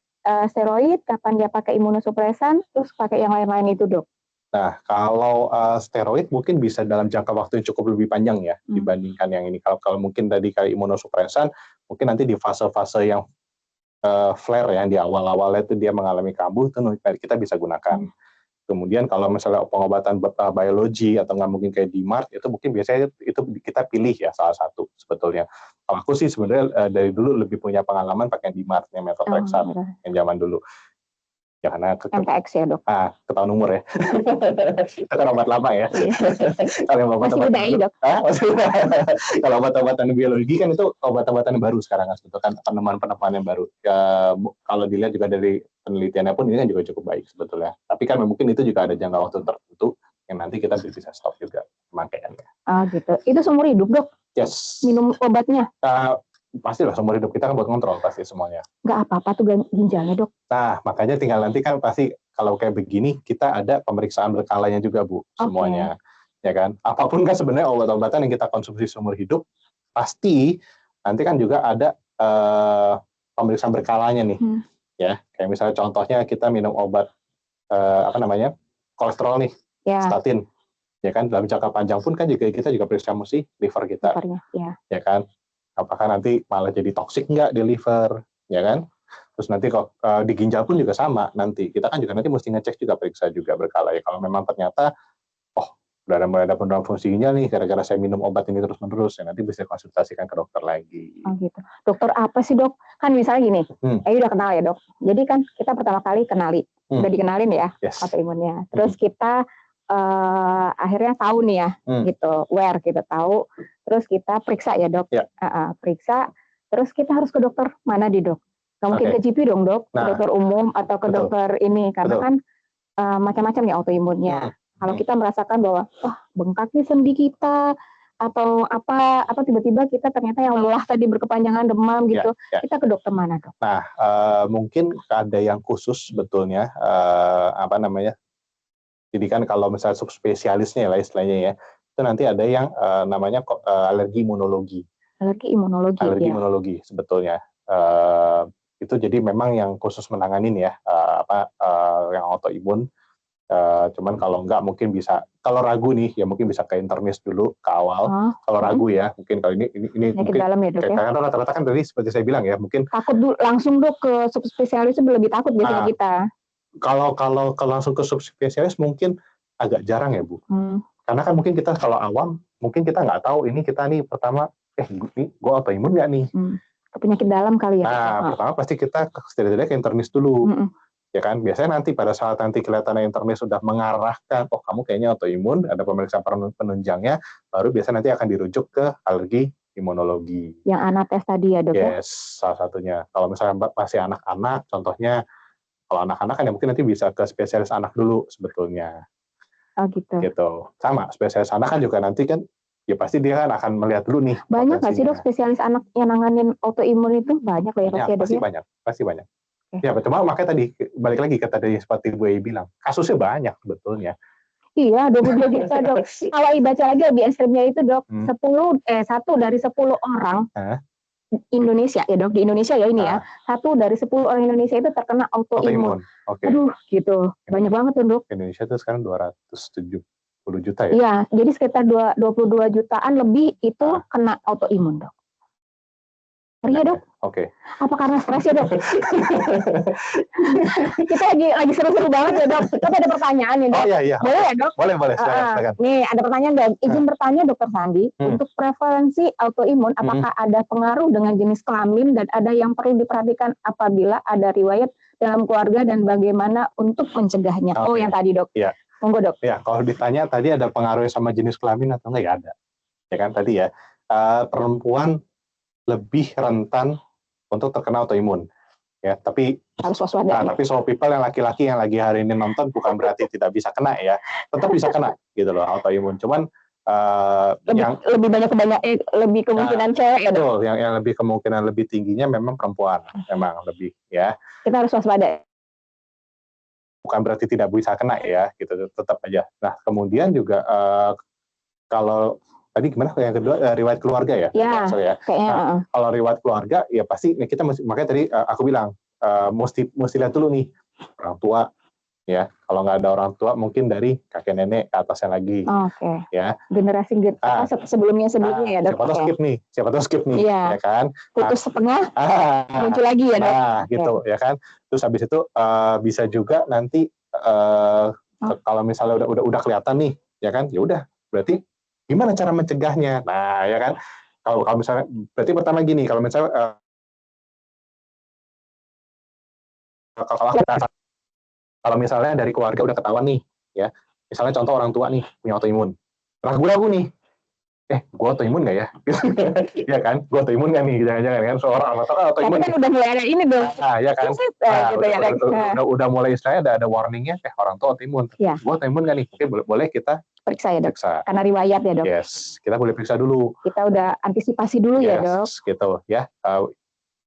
steroid, kapan dia pakai imunosupresan, terus pakai yang lain-lain itu dok? Nah kalau steroid mungkin bisa dalam jangka waktu yang cukup lebih panjang ya dibandingkan yang ini. Kalau mungkin tadi kayak imunosupresan, mungkin nanti di fase-fase yang flare ya, di awal-awalnya itu dia mengalami kambuh, itu kita bisa gunakan. Kemudian kalau misalnya pengobatan biologi atau nggak mungkin kayak DMARD, itu mungkin biasanya itu kita pilih ya salah satu sebetulnya. Kalau aku sih sebenarnya dari dulu lebih punya pengalaman pakai DMARD, yang methotrexate yang zaman dulu. Ya karena MTX ya dok? Ketahuan umur ya. Itu kan obat lama ya. Kalau kalau obat-obatan biologi kan itu obat-obatan yang baru sekarang sebetulnya kan penemuan-penemuan yang baru. Kalau dilihat juga dari penelitiannya pun ini kan juga cukup baik sebetulnya. Tapi kan mungkin itu juga ada jangka waktu tertentu yang nanti kita bisa stop juga pemakaiannya. Gitu. Itu seumur hidup dok? Yes. Minum obatnya? pastilah seumur hidup kita kan buat kontrol pasti semuanya. Nggak apa-apa tuh ginjalnya, Dok. Nah, makanya tinggal nanti kan pasti kalau kayak begini kita ada pemeriksaan berkalanya juga, Bu, semuanya. Ya kan? Apapun kan sebenarnya obat-obatan yang kita konsumsi seumur hidup pasti nanti kan juga ada pemeriksaan berkalanya nih. Ya, kayak misalnya contohnya kita minum obat kolesterol nih, statin. Ya kan, dalam jangka panjang pun kan juga kita juga periksa mesti liver kita. Ya kan? Apakah nanti malah jadi toksik nggak di liver, ya kan? Terus nanti kok di ginjal pun juga sama nanti. Kita kan juga nanti mesti ngecek juga, periksa juga berkala ya. Kalau memang ternyata, udah mulai ada penurunan fungsi ginjal nih, gara-gara saya minum obat ini terus-menerus, ya nanti bisa konsultasikan ke dokter lagi. Oh gitu. Dokter apa sih, Dok? Kan misalnya gini, udah kenal ya, Dok. Jadi kan kita pertama kali udah dikenalin ya, autoimunnya. Terus kita akhirnya tahu nih ya, gitu, aware kita tahu. Terus kita periksa ya, Dok. Periksa, terus kita harus ke dokter mana di, Dok? Nggak mungkin ke GP dong, Dok, ke dokter umum atau ke dokter ini, karena kan macam-macam ya autoimunnya. Kalau kita merasakan bahwa bengkak nih sendi kita atau apa tiba-tiba kita ternyata yang lelah tadi berkepanjangan demam gitu, kita ke dokter mana, Dok? Nah, mungkin ada yang khusus sebetulnya jadi kan kalau misalnya subspesialisnya lah istilahnya ya, itu nanti ada yang namanya alergi imunologi. Alergi imunologi Sebetulnya. Itu jadi memang yang khusus menanganin ya yang autoimun. Cuman kalau enggak mungkin bisa, kalau ragu nih ya mungkin bisa ke internis dulu ke awal. Kalau ragu ya mungkin kalau ini mungkin dalam ya, Dok, ya? Karena rata-rata kan tadi seperti saya bilang ya, mungkin takut langsung, Dok, ke subspesialis itu lebih takut biasanya kita. Kalau langsung ke subspesialis mungkin agak jarang ya, Bu. Karena kan mungkin kita kalau awam mungkin kita nggak tahu ini kita nih pertama gue autoimun nggak nih? Ke penyakit dalam kali ya. Nah, pertama pasti kita setidaknya ke internis dulu. Ya kan, biasanya nanti pada saat nanti kelihatan internis sudah mengarahkan, kamu kayaknya autoimun, ada pemeriksaan penunjangnya, baru biasa nanti akan dirujuk ke alergi imunologi. Yang anates tadi ya, Dok? Yes, salah satunya. Kalau misalnya masih anak-anak, contohnya kalau anak-anak kan ya mungkin nanti bisa ke spesialis anak dulu sebetulnya. Oh gitu. Sama, spesialis anak kan juga nanti kan, ya pasti dia kan akan melihat dulu nih. Banyak nggak sih, Dok, spesialis anak yang nanganin autoimun itu? Banyak lah ya pasti ada. Pasti banyak. Ya, cuma makanya tadi balik lagi ke tadi seperti Bu Ei bilang, kasusnya banyak sebetulnya. Iya, 22 juta, Dok. Kalau baca lagi lebih ekstrimnya itu, Dok, 1 dari 10 orang Indonesia ya, Dok, di Indonesia ya ini ya, 1 dari 10 orang Indonesia itu terkena autoimun. Aduh, gitu. Banyak banget tuh, Dok. Indonesia itu sekarang 270 juta ya? Iya, jadi sekitar 22 jutaan lebih itu kena autoimun, Dok. Iya, Dok. Apa karena stres ya, Dok? Kita lagi seru-seru banget ya, Dok. Kita ada pertanyaan ya, Dok. Iya. Boleh ya, Dok? Boleh. Silakan. Nih, ada pertanyaan, Dok. Izin bertanya, Dokter Sandi, untuk prevalensi autoimun, apakah ada pengaruh dengan jenis kelamin dan ada yang perlu diperhatikan apabila ada riwayat dalam keluarga dan bagaimana untuk mencegahnya? Yang tadi, Dok. Iya. Monggo, Dok. Ya, kalau ditanya tadi ada pengaruhnya sama jenis kelamin atau enggak, ya ada. Ya kan tadi ya, perempuan lebih rentan untuk terkena autoimun. Ya, tapi harus waspada. Tapi so people yang laki-laki yang lagi hari ini nonton bukan berarti tidak bisa kena ya. Tetap bisa kena gitu loh autoimun. Cuman lebih kemungkinan cewek ya, Dok. Yang lebih kemungkinan lebih tingginya memang perempuan. Memang lebih ya. Kita harus waspada. Bukan berarti tidak bisa kena ya, gitu, tetap aja. Nah, kemudian juga kalau tadi gimana yang kedua riwayat keluarga ya? Ya. Kalau riwayat keluarga ya pasti kita makanya tadi aku bilang mesti lihat dulu nih orang tua ya. Kalau nggak ada orang tua mungkin dari kakek nenek ke atasnya lagi. Ya. Generasi sebelumnya ya, Dok. Siapa tahu skip nih ya kan. Putus setengah muncul lagi ya, Dok. Gitu ya kan. Terus habis itu bisa juga nanti kalau misalnya udah kelihatan nih ya kan, ya udah berarti gimana cara mencegahnya? Nah, ya kan? Kalau misalnya, berarti pertama gini, kalau misalnya kalau misalnya dari keluarga udah ketahuan nih, ya, misalnya contoh orang tua nih punya autoimun, ragu-ragu nih, gue autoimun nggak ya? Ya kan, gue autoimun nggak nih? Jangan-jangan kan seorang atau Tapi autoimun. kan udah mulai ada ini dong. Ya kan. Gitu ya, Udah mulai istilahnya ada warningnya, orang tuh autoimun. Ya. Gue autoimun nggak nih? Oke, boleh kita Periksa ya dok. periksa. Karena riwayat ya dok. Yes, kita boleh periksa dulu. Kita udah antisipasi dulu ya dok. Gitu ya.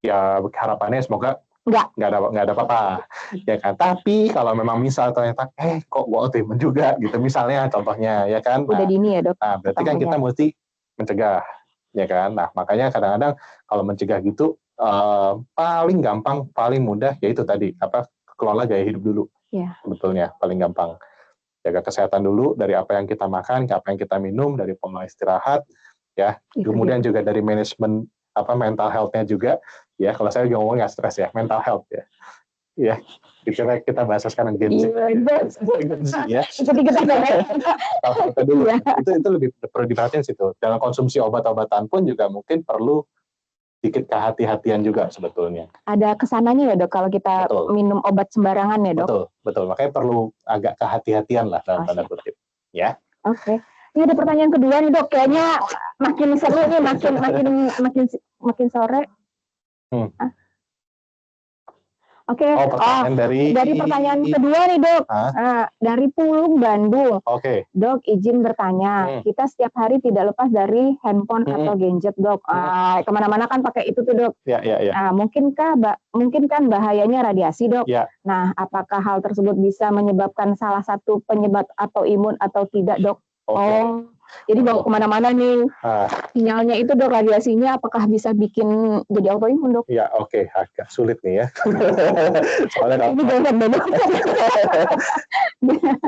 Ya harapannya semoga nggak ada apa-apa, ya kan. Tapi kalau memang misal ternyata kok gue autoimun juga gitu, misalnya contohnya ya kan. Udah dini ya dok. Nah berarti kan kita mesti mencegah, ya kan. Nah makanya kadang-kadang kalau mencegah gitu paling gampang, paling mudah yaitu tadi kelola gaya hidup dulu. Ya. Sebetulnya paling gampang. Jaga kesehatan dulu dari apa yang kita makan, apa yang kita minum, dari pola istirahat, ya. Kemudian juga dari manajemen mental health-nya juga, ya. Kalau saya ngomong nggak stres ya, mental health ya. Ya, kita bahas sekarang Gen Z. Ya. Itu lebih perlu diperhatikan situ. Dalam konsumsi obat-obatan pun juga mungkin perlu sedikit kehati-hatian juga sebetulnya. Ada kesananya ya dok kalau kita minum obat sembarangan ya dok. Betul. Makanya perlu agak kehati-hatian lah dalam tanda kutip. Ya. Oke. Ini ada pertanyaan kedua nih dok. Kayaknya makin seru nih, makin sore. Oke. Pertanyaan dari pertanyaan kedua nih dok. Dari Pulung, Bandung. Oke. Dok, izin bertanya. Kita setiap hari tidak lepas dari handphone atau gadget dok. Kemana-mana kan pakai itu tuh dok. Ya. Mungkin kan bahayanya radiasi dok. Ya. Nah, apakah hal tersebut bisa menyebabkan salah satu penyebab autoimun atau tidak dok? Jadi bawa kemana-mana nih, sinyalnya itu dok, radiasinya apakah bisa bikin jadi autoimun dok? Ya oke, agak sulit nih ya. Soalnya ini jangan dok.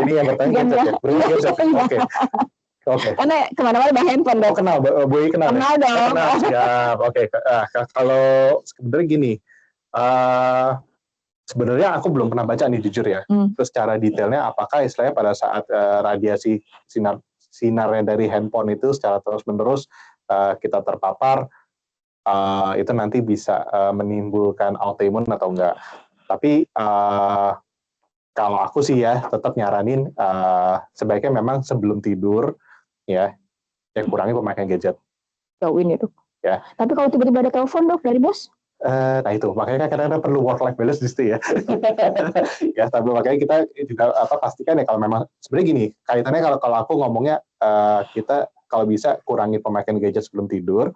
Ini yang bertanya ya. Oke. Karena kemana-mana bawa handphone dok. Kenal, Bu I kenal. Kenal dong. Siap. Oke. Kalau sebenarnya gini, sebenarnya aku belum pernah baca nih jujur ya. Terus secara detailnya apakah istilahnya pada saat radiasi sinarnya dari handphone itu secara terus-menerus kita terpapar, itu nanti bisa menimbulkan autoimun atau enggak. Tapi kalau aku sih ya tetap nyaranin sebaiknya memang sebelum tidur ya kurangi pemakaian gadget. Jauhin itu. Ya. Tapi kalau tiba-tiba ada telepon dok dari bos? Nah itu makanya kadang-kadang perlu work-life balance di situ ya. Ya, tapi makanya kita juga pastikan ya kalau memang sebenarnya gini kaitannya kalau aku ngomongnya kita kalau bisa kurangi pemakaian gadget sebelum tidur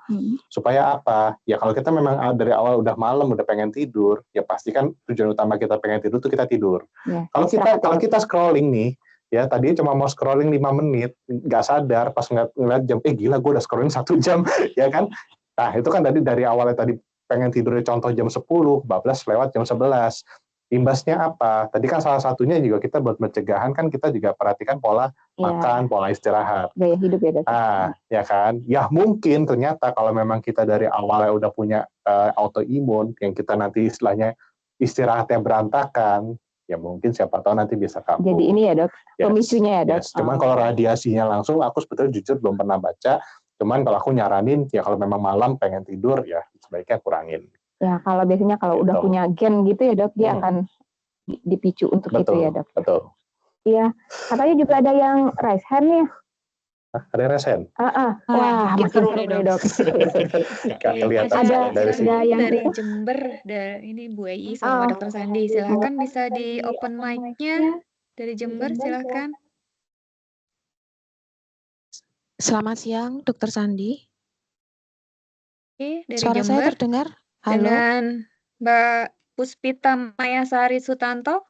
supaya apa? Ya kalau kita memang dari awal udah malam udah pengen tidur, ya pastikan tujuan utama kita pengen tidur tuh kita tidur. Ya, kalau kita scrolling nih, ya tadinya cuma mau scrolling 5 menit, nggak sadar pas ngeliat jam, gila gue udah scrolling 1 jam, ya kan? Nah itu kan tadi dari awalnya tadi pengen tidurnya contoh jam 10, bablas lewat jam 11. Imbasnya apa? Tadi kan salah satunya juga kita buat pencegahan kan kita juga perhatikan pola makan, pola istirahat. Gaya hidup ya, ya kan? Ya mungkin ternyata kalau memang kita dari awalnya udah punya autoimun, yang kita nanti istilahnya istirahatnya berantakan, ya mungkin siapa tahu nanti bisa kambuh. Jadi ini ya dok, pemicunya ya dok. Cuman kalau radiasinya langsung, aku sebetulnya jujur belum pernah baca. Cuman kalau aku nyaranin, ya kalau memang malam pengen tidur, ya sebaiknya kurangin. Ya kalau biasanya kalau udah punya gen gitu ya dok, dia akan dipicu untuk itu ya dok. Betul. Iya, katanya juga ada yang raise hand nih. Ada yang raise hand? Wah, makin seru nih dok. Ada yang dari Jember, ini Bu Ai sama Dr. Sandi. Silakan bisa di open mic-nya dari Jember, silakan. Selamat siang, Dr. Sandi. Oke, dari Suara Jember. Saya terdengar? Halo. Dengan Mbak Puspita Mayasari Sutanto.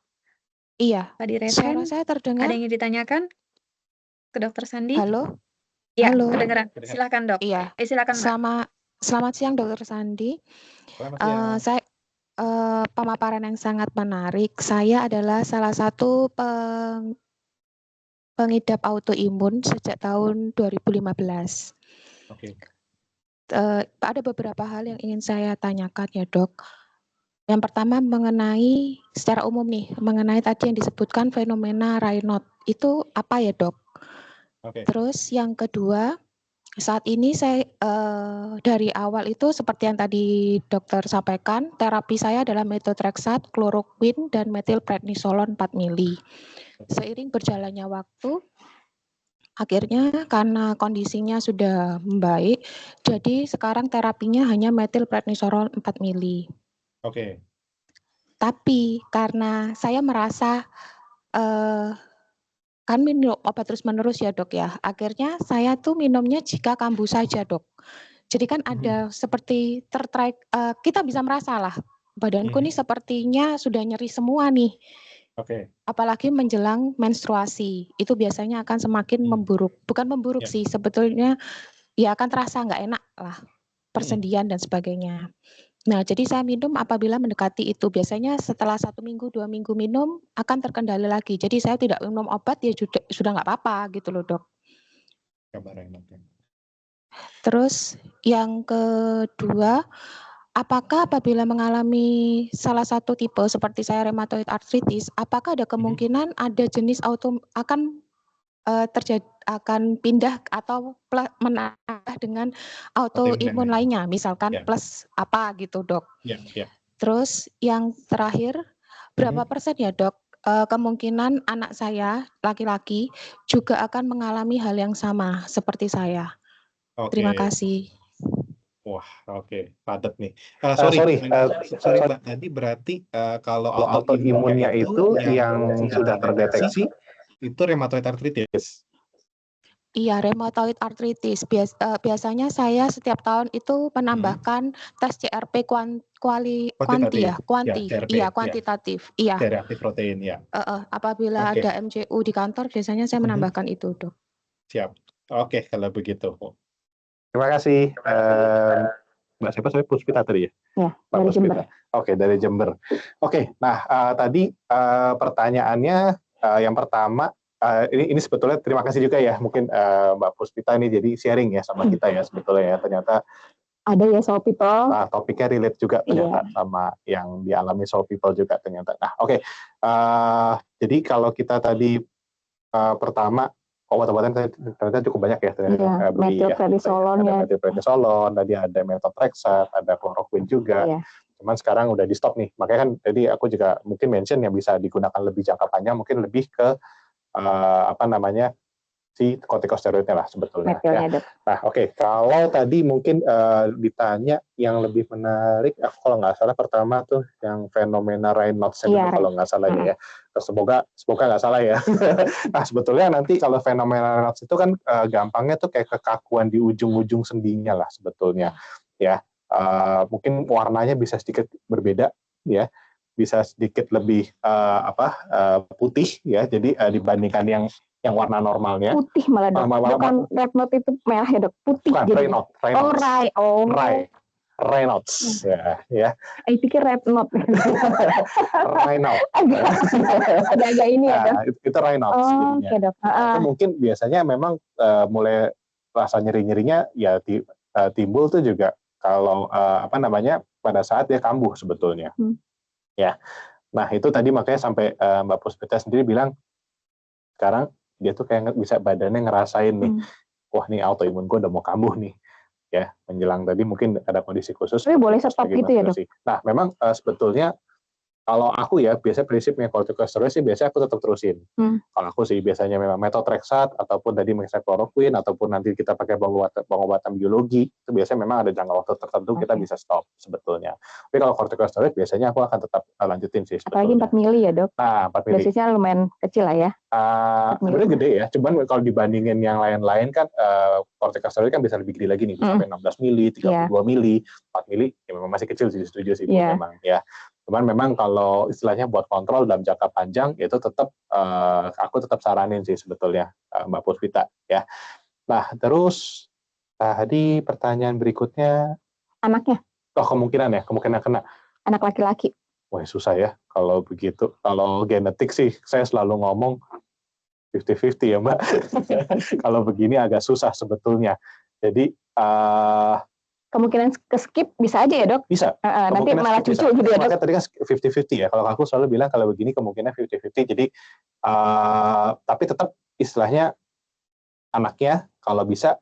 Iya. Suara saya terdengar? Ada yang ditanyakan ke Dr. Sandi? Halo. Ya, Halo. kedengeran. Silakan dok. Iya. Silakan Mbak. Selamat siang, Dr. Sandi. Saya pemaparan yang sangat menarik. Saya adalah salah satu pengidap autoimun sejak tahun 2015. Oke. Ada beberapa hal yang ingin saya tanyakan ya dok. Yang pertama mengenai secara umum nih, mengenai tadi yang disebutkan fenomena Raynaud. Itu apa ya dok? Oke. Terus yang kedua, saat ini saya dari awal itu seperti yang tadi dokter sampaikan, terapi saya adalah methotrexate, chloroquine, dan methylprednisolone 4 mili. Seiring berjalannya waktu, Akhirnya karena kondisinya sudah membaik, jadi sekarang terapinya hanya metilprednisolon 4 mili. Oke. Tapi karena saya merasa kan minum obat terus-menerus ya dok ya, akhirnya saya tuh minumnya jika kambuh saja dok. Jadi kan ada seperti kita bisa merasa lah, badanku nih sepertinya sudah nyeri semua nih. Oke. Apalagi menjelang menstruasi, itu biasanya akan semakin memburuk. Bukan memburuk sih, sebetulnya ya akan terasa nggak enak lah, persendian dan sebagainya. Nah, jadi saya minum apabila mendekati itu. Biasanya setelah 1 minggu, 2 minggu minum akan terkendali lagi. Jadi saya tidak minum obat ya sudah nggak apa-apa gitu loh dok. Kabar enak ya. Terus yang kedua, apakah apabila mengalami salah satu tipe seperti saya rheumatoid arthritis, apakah ada kemungkinan ada jenis akan akan pindah atau menambah dengan autoimun lainnya, misalkan plus apa gitu dok. Terus yang terakhir, berapa persen ya dok kemungkinan anak saya laki-laki juga akan mengalami hal yang sama seperti saya. Terima kasih. Wah, oke, padat nih. Sorry Mbak, tadi berarti kalau autoimunnya itu yang sudah terdeteksi itu rheumatoid arthritis. Iya, rheumatoid arthritis. Biasanya saya setiap tahun itu menambahkan tes CRP kuantitatif. Iya. C-reactive protein ya. Apabila ada MCU di kantor, biasanya saya menambahkan itu, dok. Siap. Oke, kalau begitu. Terima kasih. Mbak siapa? Saya Puspita tadi ya? Ya, dari Jember. Oke, dari Jember. Oke, nah tadi pertanyaannya yang pertama, ini sebetulnya terima kasih juga ya, mungkin Mbak Puspita ini jadi sharing ya sama kita ya sebetulnya ya, ternyata ada ya Soul People. Nah, topiknya relate juga ternyata sama yang dialami Soul People juga ternyata. Nah, oke. Jadi kalau kita tadi pertama obat-obatan ternyata cukup banyak ya ternyata metilprednisolon ya. Metilprednisolon, tadi ada methotrexate, ada chloroquine juga. Cuman sekarang udah di stop nih. Makanya kan tadi aku juga mungkin mention yang bisa digunakan lebih jangka panjang, mungkin lebih ke si kortikosteroidnya lah sebetulnya. Ya. Nah, oke. Kalau tadi mungkin ditanya yang lebih menarik, kalau nggak salah pertama tuh yang fenomena Raynaud syndrome kalau nggak salah ya. Semoga nggak salah ya. Nah, sebetulnya nanti kalau fenomena Raynaud itu kan gampangnya tuh kayak kekakuan di ujung-ujung sendinya lah sebetulnya. Ya, mungkin warnanya bisa sedikit berbeda ya. Bisa sedikit lebih putih ya. Jadi dibandingkan yang warna normalnya. Putih malah dok. Bukan Raynaud itu merah ya dok. Putih. Bukan, jadi. Raynaud. Ya. Saya pikir Raynaud. Raynaud. Agak ini ya dok. Itu Raynaud. Oke dok. Itu mungkin biasanya memang mulai rasa nyeri-nyerinya ya timbul tuh juga kalau pada saat dia kambuh sebetulnya. Ya. Nah, itu tadi makanya sampai Mbak Puspita sendiri bilang sekarang dia tuh kayak bisa badannya ngerasain nih, wah nih autoimun gue udah mau kambuh nih, ya menjelang tadi mungkin ada kondisi khusus. Tapi boleh stop gitu ya dok? Nah memang sebetulnya kalau aku ya biasanya prinsipnya kortikosteroid sih biasanya aku tetap terusin. Kalau aku sih biasanya memang methotrexate ataupun tadi misalnya chloroquine ataupun nanti kita pakai pengobatan biologi itu biasanya memang ada jangka waktu tertentu kita bisa stop sebetulnya. Tapi kalau kortikosteroid biasanya aku akan tetap lanjutin sih. Apalagi 4 mili ya dok? Nah 4 mili. Dosisnya lumayan kecil lah ya? Sebenarnya gede ya, cuman kalau dibandingin yang lain-lain kan kortikosteroid kan bisa lebih gede lagi nih, sampai 16 mili, 32 mili, 4 mili, ya memang masih kecil sih, setuju sih memang ya. Cuman memang kalau istilahnya buat kontrol dalam jangka panjang itu tetap aku tetap saranin sih sebetulnya Mbak Puspita ya. Nah terus tadi pertanyaan berikutnya anaknya. Kemungkinan kena. Anak laki-laki. Wah susah ya kalau begitu. Kalau genetik sih saya selalu ngomong 50-50 ya Mbak. Kalau begini agak susah sebetulnya. Jadi kemungkinan ke-skip bisa aja ya dok? Bisa. Nanti malah cucu gitu ya dok? Makanya tadi kan 50-50 ya. Kalau aku selalu bilang kalau begini kemungkinan 50-50. Jadi tapi tetap istilahnya anaknya kalau bisa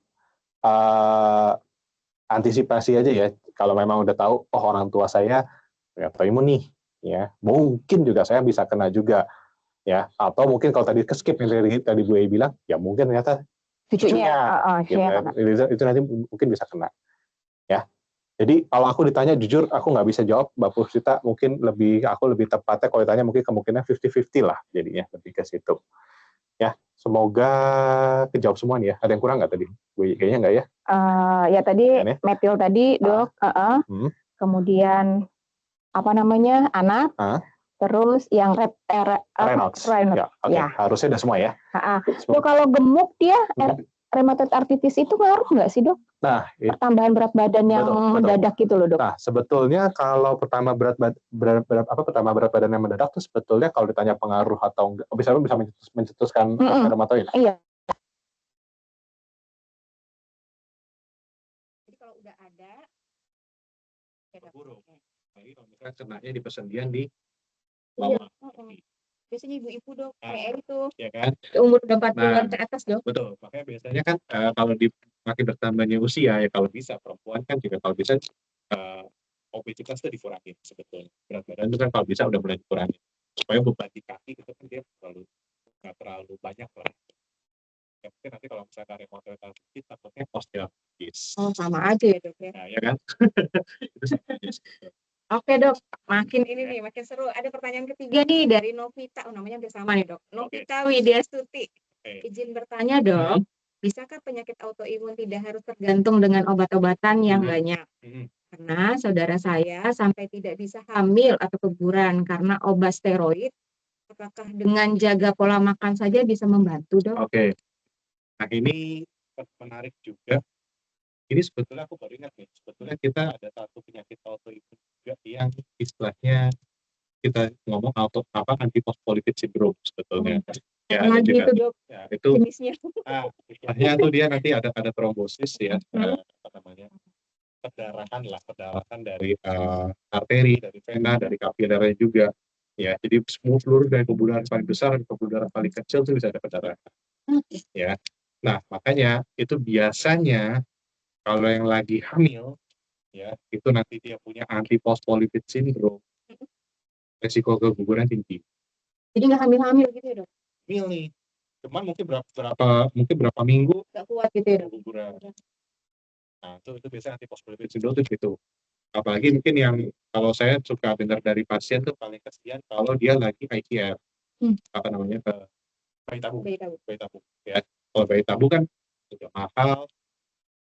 antisipasi aja ya. Kalau memang udah tahu orang tua saya autoimun nih ya, mungkin juga saya bisa kena juga ya. Atau mungkin kalau tadi ke-skip yang tadi Bu Ei bilang, ya mungkin ternyata cucunya. Gitu kan. Itu nanti mungkin bisa kena. Ya. Jadi kalau aku ditanya jujur, aku nggak bisa jawab, Mbak Puspita. Mungkin aku lebih tepatnya kalau ditanya mungkin kemungkinan 50-50 lah jadinya lebih ke situ. Ya, semoga kejawab semua nih ya. Ada yang kurang nggak tadi? Kayaknya nggak ya? Ya tadi metil tadi dok. Kemudian apa namanya anak. Terus yang Raynaud's. Ya, oke. Harusnya udah semua ya. Dok, kalau gemuk dia rheumatoid arthritis itu ngaruh nggak sih dok? Nah, pertambahan berat badan yang mendadak gitu loh dok. Nah, sebetulnya kalau pertama berat badan yang mendadak tuh sebetulnya kalau ditanya pengaruh atau enggak, bisa mencetuskan rheumatoid. Iya. Jadi kalau udah ada, buruk. Lagi kalau misalkan kenanya di persendian di lama. Biasanya ibu-ibu dok, kayak itu. Ya kan? Umur udah 40-an ke atas dok. Betul, makanya biasanya kan kalau makin bertambahnya usia ya kalau bisa perempuan kan juga kalau bisa obesitas itu dikurangi sebetulnya. Berat badan itu kan kalau bisa udah mulai dikurangi supaya beban di kaki itu kan dia nggak terlalu banyak lah. Ya, mungkin nanti kalau misalnya rheumatoid arthritis takutnya osteoartritis. Oh sama aja ya dok ya. Nah, ya kan? Itu sama aja. Oke dok, makin seru. Ada pertanyaan ketiga nih dari Novita. Namanya hampir sama nih dok. Novita Widyastuti. Izin bertanya dok, bisakah penyakit autoimun tidak harus tergantung dengan obat-obatan yang banyak? Karena saudara saya sampai tidak bisa hamil atau keguguran karena obat steroid. Apakah dengan jaga pola makan saja bisa membantu dok? Oke. Nah ini menarik juga. Ini sebetulnya aku baru ingat nih, sebetulnya kita ada satu penyakit autoimun juga yang istilahnya kita ngomong antiphospholipid syndrome sebetulnya. Ya, itu dok. Ya, itu jenisnya. Istilahnya tuh dia nanti ada trombosis ya, perdarahan dari arteri, dari vena, dari kapilernya juga. Ya, jadi seluruh dari pembuluh darah paling besar dan pembuluh darah paling kecil itu bisa ada perdarahan. Ya. Nah, makanya itu biasanya kalau yang lagi hamil, ya itu nanti dia punya antiphospholipid syndrome, resiko keguguran tinggi. Jadi nggak hamil-hamil gitu ya dok? Hamil nih, cuman mungkin berapa minggu nggak kuat gitu ya dok? Keguguran. Nah itu biasanya antiphospholipid syndrome itu gitu. Apalagi mungkin yang kalau saya suka dengar dari pasien tuh paling kesian kalau dia lagi IVF, bayi tabung. Ya, kalau bayi tabung kan udah mahal.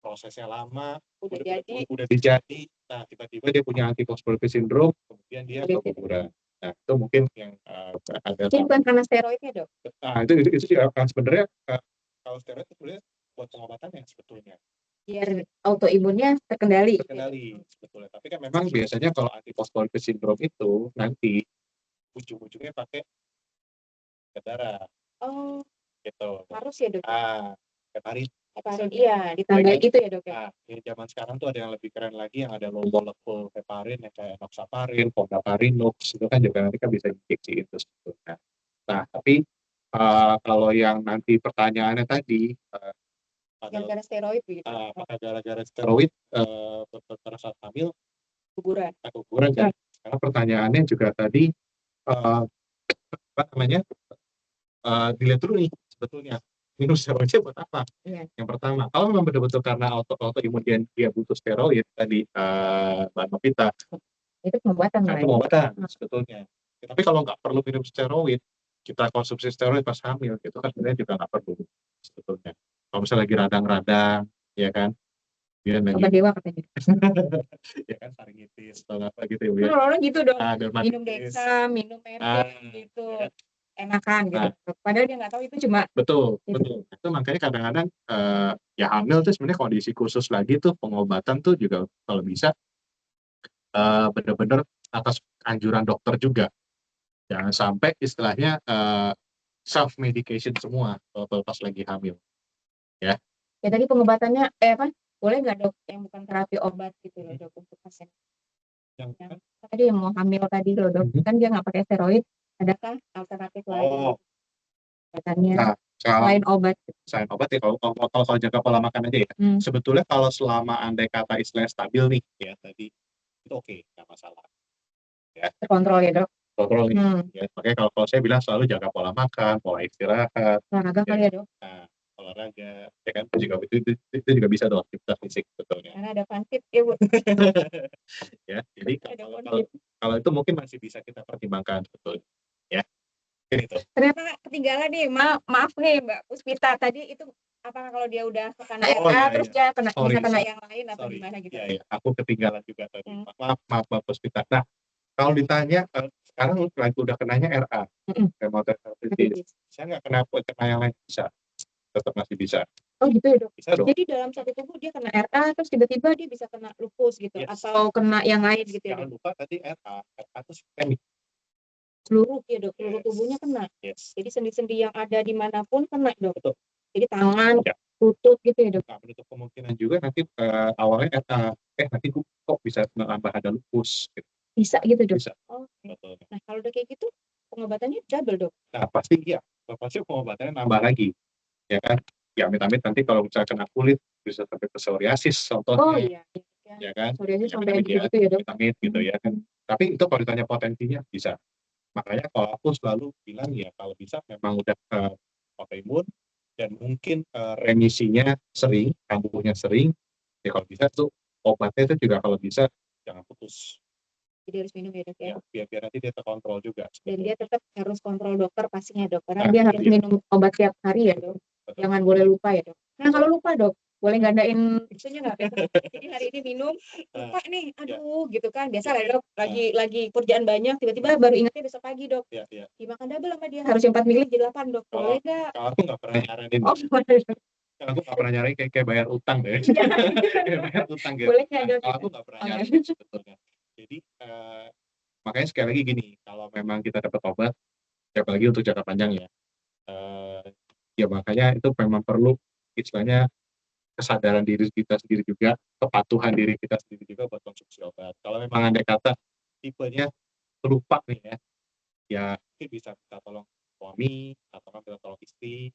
Prosesnya lama, udah dijadi, nah tiba-tiba dia punya antiphospholipid syndrome, kemudian dia keguguran. Nah itu mungkin yang ada. Jadi bukan karena steroidnya dok? Nah itu juga sebenarnya kalau steroid itu sebenarnya buat pengobatannya sebetulnya. Biar autoimunnya terkendali. Sebetulnya. Tapi kan memang biasanya kalau antiphospholipid syndrome itu nanti ujung-ujungnya pakai darah. Oh. Gitu. Harus ya dok? Heparin. Iya, ditambah itu ya dok ya. Nah, zaman sekarang tuh ada yang lebih keren lagi yang ada low molecule heparin yang kayak enoxaparin, fondaparinux itu kan juga nanti kan bisa injeksi itu sebetulnya. Nah, tapi kalau yang nanti pertanyaannya tadi gara-gara steroid gitu. Apakah gara-gara steroid pada saat hamil keguguran kan? Karena pertanyaannya juga tadi dilihat dulu nih sebetulnya minum steroidnya buat apa? Yang pertama, kalau memang betul-betul karena autoimun dia butuh steroid tadi Mbak Novita, itu pengobatan sebetulnya. Tapi kalau nggak perlu minum steroid, kita konsumsi steroid pas hamil, itu kan sebenarnya juga nggak perlu sebetulnya. Kalau misalnya lagi radang-radang, ya kan? Dia lagi dewa katanya. Ya kan faringitis atau apa gitu ya. Orang gitu dong. Minum Dexa, minum Pertin gitu. Ya. Enakan gitu. Padahal dia nggak tahu itu cuma betul. Itu makanya kadang-kadang ya hamil tuh sebenarnya kondisi khusus lagi tuh pengobatan tuh juga kalau bisa benar-benar atas anjuran dokter juga. Jangan sampai istilahnya self medication semua kalau pas lagi hamil. Ya. Ya tadi pengobatannya boleh nggak dok yang bukan terapi obat gitu loh dok untuk pasien yang tadi yang mau hamil tadi loh dok kan dia nggak pakai steroid, adakah alternatif lain obatannya selain obat ya kalau jaga pola makan aja ya sebetulnya kalau selama andai kata istilahnya stabil nih ya tadi itu oke, nggak masalah ya terkontrol ya dok ya makanya kalau saya bilang selalu jaga pola makan, pola istirahat olahraga kali ya dok. Nah olahraga, ya kan? Itu juga bisa tuh aktivitas fisik sebetulnya. Karena ada FunFit ya, Bu. Ya, jadi Ada kalau FunFit. kalau itu mungkin masih bisa kita pertimbangkan sebetulnya. Ya, gitu. Ternyata ketinggalan nih, maaf nih Mbak Puspita, tadi itu apakah kalau dia udah kena Oh, RA iya, terus iya. dia bisa Sorry, kena sorry. yang lain apa Sorry. gimana gitu? Iya, iya. Aku ketinggalan juga tadi. Hmm. Maaf, Mbak Puspita. Nah, kalau ditanya sekarang lagi udah kenanya RA, rheumatoid arthritis. Saya nggak kena yang lain, bisa, tetap masih bisa. Oh gitu ya, Dok. Bisa dong. Jadi dalam satu tubuh dia kena RA terus tiba-tiba dia bisa kena lupus gitu, Yes. atau kena yang lain gitu ya, Jangan Dok? lupa tadi RA itu sistemik. Seluruh ya, Dok, seluruh Yes. tubuhnya kena. Yes. Jadi sendi-sendi yang ada dimanapun kena, Dok. Betul. Jadi tangan, Ya. lutut gitu ya, Dok. Nah, menutup kemungkinan juga nanti awalnya nanti kok bisa menambah ada lupus gitu. Bisa gitu, Dok. Bisa. Oh, Betul. nah kalau udah kayak gitu pengobatannya double, Dok. Nah, pasti pengobatannya nambah lagi, ya kan? Ya, amit-amit nanti kalau misalnya kena kulit bisa sampai ke psoriasis Oh contohnya, iya, ya kan? psoriasis sampai Amit-amit ya, gitu ya, Dok. amit-amit gitu ya kan. Tapi itu kalau ditanya potensinya bisa. Makanya kalau aku selalu bilang ya kalau bisa memang udah autoimun dan mungkin remisinya sering, kambuhnya sering, ya kalau bisa tuh obatnya itu juga kalau bisa jangan putus. Jadi harus minum ya, Dok ya. Ya, biar nanti dia terkontrol juga. Dan dia tetap harus kontrol dokter pastinya, Dok. Karena Nah, dia harus iya. minum obat tiap hari ya, Dok. Betul. Jangan boleh lupa ya, Dok. Nah kalau lupa, Dok, boleh gandain isunya nggak? Jadi hari ini minum, lupa nih, aduh gitu kan. Biasa lah, Dok, lagi kerjaan banyak, tiba-tiba baru ingatnya besok pagi, Dok. Iya, iya. Dimakan double sama dia, harus yang 4 mili jadi 8, Dok. Boleh nggak? Kalau aku nggak pernah nyaranin. Oh, boleh. Aku nggak pernah nyari kayak bayar utang deh. Kayak bayar utang gitu. Boleh nggak, Dok? Kalau aku nggak pernah Oh, nyari sebetulnya. Jadi makanya sekali lagi gini, kalau memang kita dapat obat, apalagi untuk jangka panjang ya, ya makanya itu memang perlu istilahnya kesadaran diri kita sendiri juga, kepatuhan diri kita sendiri juga buat konsumsi obat. Kalau memang andai kata tipenya lupa nih ya mungkin bisa kita tolong suami, atau kita tolong istri,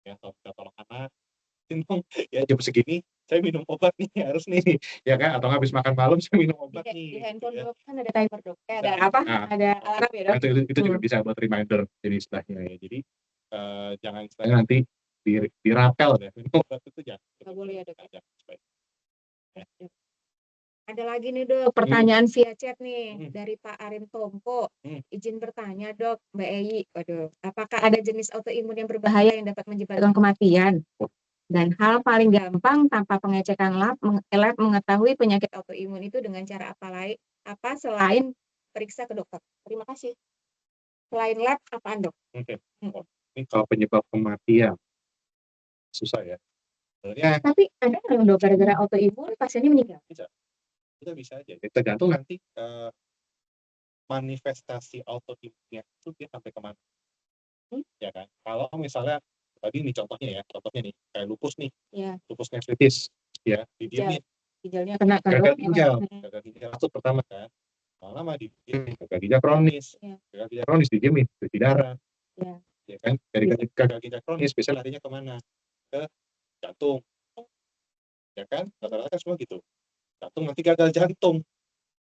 ya atau kita tolong anak. Ya jam segini saya minum obat nih harus nih, ya kan? Atau habis makan malam saya minum obat di nih. handphone, Gitu ya. Dok, kan ada timer, Dok. Ada apa? Ada alarm ya, Dok. Itu juga bisa buat reminder jadi istilahnya ya. Jadi jangan istilahnya nanti dirapel deh minum obat itu jangan. Nggak boleh ya, Dok. Jangan, supaya. Ada lagi nih, Dok, pertanyaan via chat nih dari Pak Arin Tompo. Izin bertanya, Dok, Mbak Ei, waduh, apakah ada jenis autoimun yang berbahaya yang dapat menyebabkan kematian? Dan hal paling gampang tanpa pengecekan lab mengetahui penyakit autoimun itu dengan cara apa selain periksa ke dokter? Terima kasih. Selain lab, apaan, Dok? Oke. Ini kalau penyebab kematian susah ya. Sebenarnya Tapi ada nggak, Dok, gara-gara autoimun pasiennya meninggal? kita bisa aja. Tergantung nanti manifestasi autoimunnya itu dia sampai kemana. Ya kan? Kalau misalnya tadi nih contohnya nih kayak lupus nih, lupus nefritis, ya didiemin. Ginjalnya kena Gagal ginjal itu pertama kan. Lama didiemin, gagal ginjal kronis, didiemin, cuci darah. Ya kan? Dari gagal ginjal kronis biasanya larinya kemana? Ke jantung. Ya kan? Rata-rata kan semua gitu. Jantung nanti gagal jantung.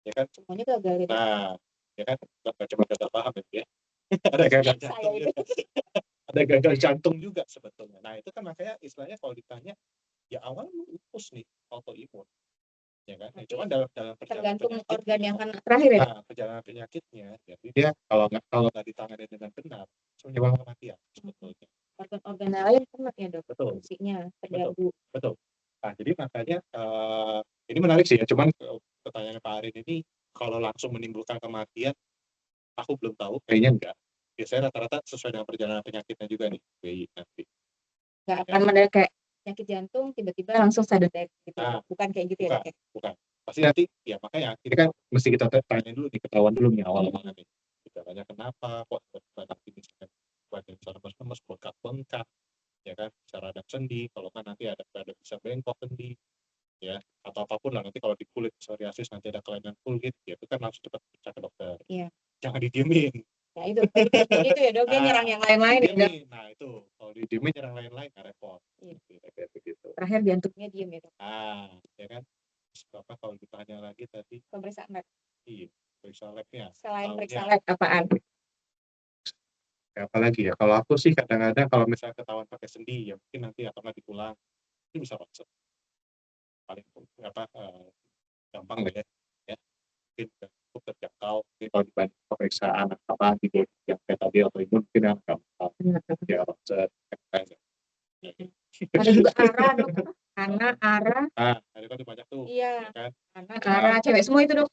Ya kan? Semuanya gagal gitu. Nah, ya kan? Nggak cuma gagal paham ya. Ada gagal jantung juga. Ada gagal jantung juga sebetulnya. Nah, itu kan makanya istilahnya kalau ditanya, ya awalnya lupus nih, autoimun. Ya kan? Ya, cuman dalam perjalanan tergantung organ yang kena terakhir ya. Nah, perjalanan penyakitnya, jadi dia kalau nggak ditangani dengan benar, menyebabkan kematian sebetulnya. Organ-organ lain kena ya, Dok. Betul. Fungsinya terganggu. Betul. Nah, jadi makanya ini menarik sih ya. Cuman pertanyaan Pak Arin ini kalau langsung menimbulkan kematian, aku belum tahu. Kayaknya enggak. Biasanya rata-rata sesuai dengan perjalanan penyakitnya juga nih, BI nanti. Nggak akan mendadak kayak penyakit jantung tiba-tiba langsung sudden death gitu. Nah, bukan kayak gitu ya, Dok. Bukan. Pasti nanti ya makanya ini kan mesti kita tanya dulu nih, ketahuan dulu nih awal-awalnya nih. Kita tanya kenapa kok nanti misalkan badan bisa lemes-lemes, bengkak-bengkak, ya kan, bisa radang sendi, kalau kan nanti ada bisa bengkok sendi, ya, atau apapun lah nanti kalau di kulit psoriasis nanti ada kelainan kulit, ya itu kan langsung cepat periksa ke dokter. Iya. Jangan didiemin. Nah itu itu ya, Dok, dia nyerang yang lain-lain ya, Dok. Nah itu kalau didiemin nyerang lain-lain nggak repot. Iya. Kayak begitu. Terakhir jantungnya diem ya, Dok. Ya kan. Apa kalau ditanya lagi tadi? Pemeriksaan lab. Iya, periksa labnya. Selain periksa lab apaan? apalagi ya, kalau aku sih kadang-kadang kalau misalnya ketahuan pakai sendi, ya mungkin nanti atau nggak diulang, itu bisa ronsen. Paling gampang lah ya. Mungkin cukup terjangkau. Jadi kalau dibanding pemeriksaan apa gitu yang kayak tadi autoimun mungkin yang gampang ya ronsen. Ada juga ARA dok, anak ARA, Ada kan banyak tuh, iya, ya kan? anak ARA, cewek semua itu dok.